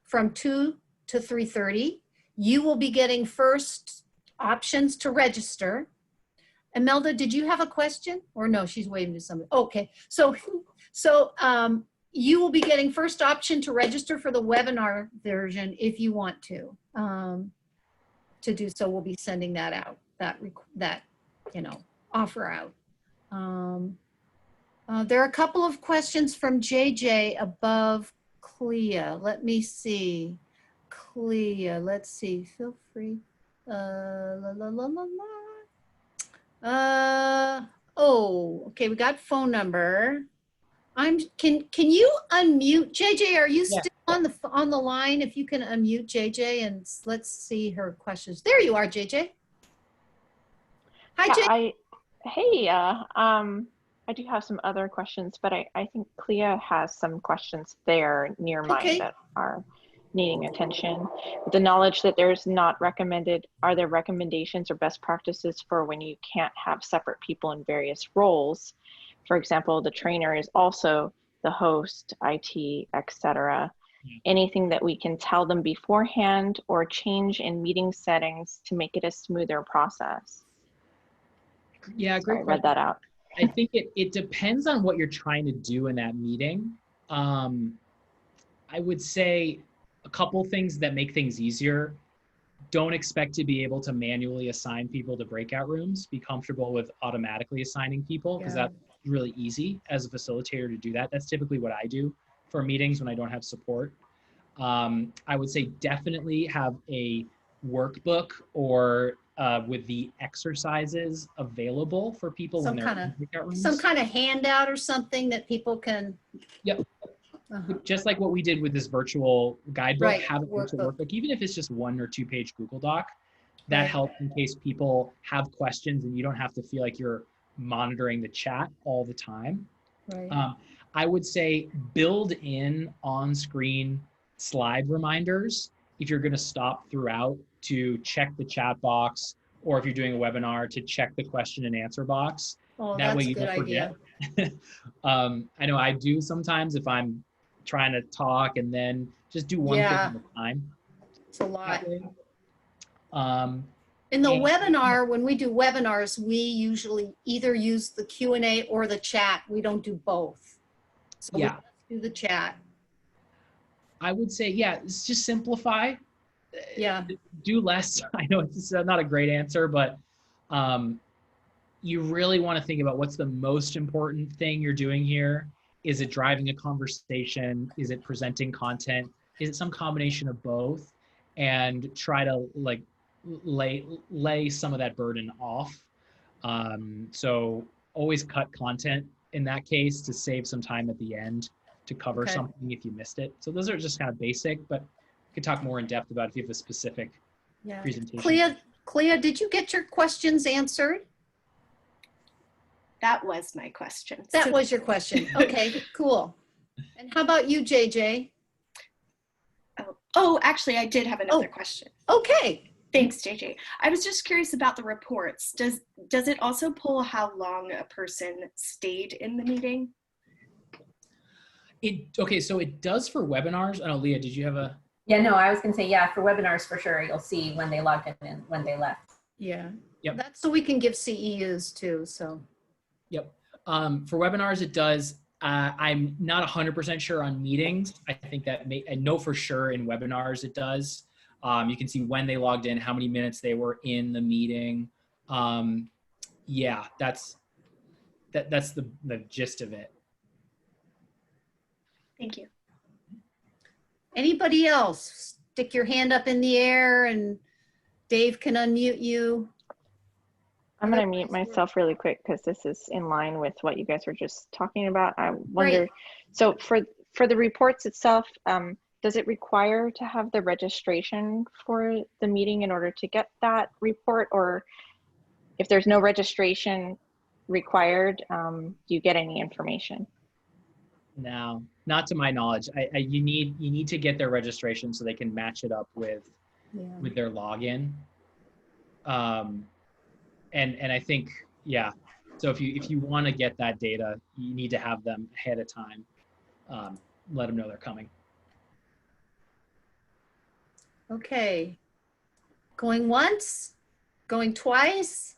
from 2 to 3:30. You will be getting first options to register. Imelda, did you have a question? Or no, she's waving to somebody. Okay, so you will be getting first option to register for the webinar version if you want to. To do so, we'll be sending that out, that offer out. There are a couple of questions from JJ above Clea. Let me see. Clea, let's see. Feel free. Oh, okay. We got phone number. Can you unmute JJ? Are you still on the line? If you can unmute JJ, and let's see her questions. There you are, JJ. Hi, JJ. I do have some other questions, but I think Clea has some questions there near mine that are needing attention. With the knowledge that there's not recommended, are there recommendations or best practices for when you can't have separate people in various roles? For example, the trainer is also the host, IT, etc. Anything that we can tell them beforehand or change in meeting settings to make it a smoother process? Yeah, great. I read that out. I think it depends on what you're trying to do in that meeting. I would say a couple things that make things easier. Don't expect to be able to manually assign people to breakout rooms. Be comfortable with automatically assigning people, because that's really easy as a facilitator to do that. That's typically what I do for meetings when I don't have support. I would say definitely have a workbook or with the exercises available for people when they're in breakout rooms. Some kind of handout or something that people can. Yep. Just like what we did with this virtual guidebook, have a virtual workbook, even if it's just 1 or 2 page Google Doc. That helps in case people have questions and you don't have to feel like you're monitoring the chat all the time. Right. I would say build in on-screen slide reminders if you're going to stop throughout to check the chat box, or if you're doing a webinar to check the question and answer box. Oh, that way you that's a don't good forget. I know I do sometimes if I'm trying to talk and then just do one thing at a time. It's a lot. In the And- webinar, when we do webinars, we usually either use the Q&A or the chat. We don't do both. So we Yeah. just do the chat. I would say, yeah, it's just simplify. Yeah. Do less. I know it's not a great answer, but you really want to think about what's the most important thing you're doing here. Is it driving a conversation? Is it presenting content? Is it some combination of both? And try to like lay some of that burden off. So always cut content in that case to save some time at the end to cover Okay. something if you missed it. So those are just kind of basic, but we could talk more in depth about if you have a specific Yeah. presentation. Clea, did you get your questions answered? That was my question. That So- was your question. Okay, cool. And how about you, JJ? Oh, actually, I did have another question. Okay. Thanks, JJ. I was just curious about the reports. Does it also pull how long a person stayed in the meeting? Okay, so it does for webinars. Oh, Leah, did you have a? Yeah, no, I was gonna say, yeah, for webinars for sure, you'll see when they logged in and when they left. Yeah. Yep. That's so we can give CEUs too, so. Yep. For webinars, it does. I'm not 100% sure on meetings. I think that I know for sure in webinars it does. You can see when they logged in, how many minutes they were in the meeting. Yeah, that's the gist of it. Thank you. Anybody else? Stick your hand up in the air and Dave can unmute you. I'm going to mute myself really quick because this is in line with what you guys were just talking about. I wonder, so for the reports itself, does it require to have the registration for the meeting in order to get that report? Or if there's no registration required, do you get any information? No, not to my knowledge. You need to get their registration so they can match it up with their login. And I think, yeah. So if you want to get that data, you need to have them ahead of time. Let them know they're coming. Okay. Going once, going twice.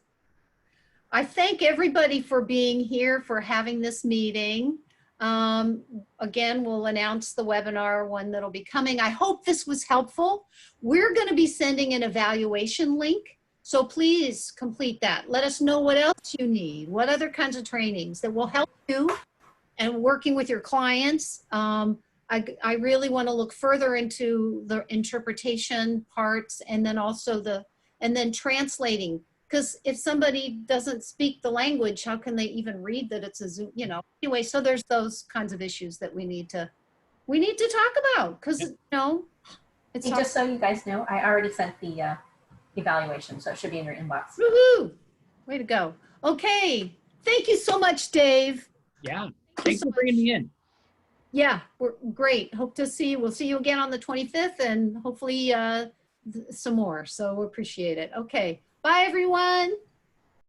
I thank everybody for being here, for having this meeting. Again, we'll announce the webinar one that'll be coming. I hope this was helpful. We're going to be sending an evaluation link. So please complete that. Let us know what else you need, what other kinds of trainings that will help you and working with your clients. I really want to look further into the interpretation parts and then also and then translating. Because if somebody doesn't speak the language, how can they even read that it's a Zoom, you know? Anyway, so there's those kinds of issues that we need to talk about because, you know, it's Hey, just so you guys know, I already sent the evaluation, so it should be in your inbox. Woohoo! Way to go. Okay. Thank you so much, Dave. Yeah. Thanks for bringing me in. Yeah, we're great. Hope to see you. We'll see you again on the 25th and hopefully some more. So we appreciate it. Okay. Bye, everyone.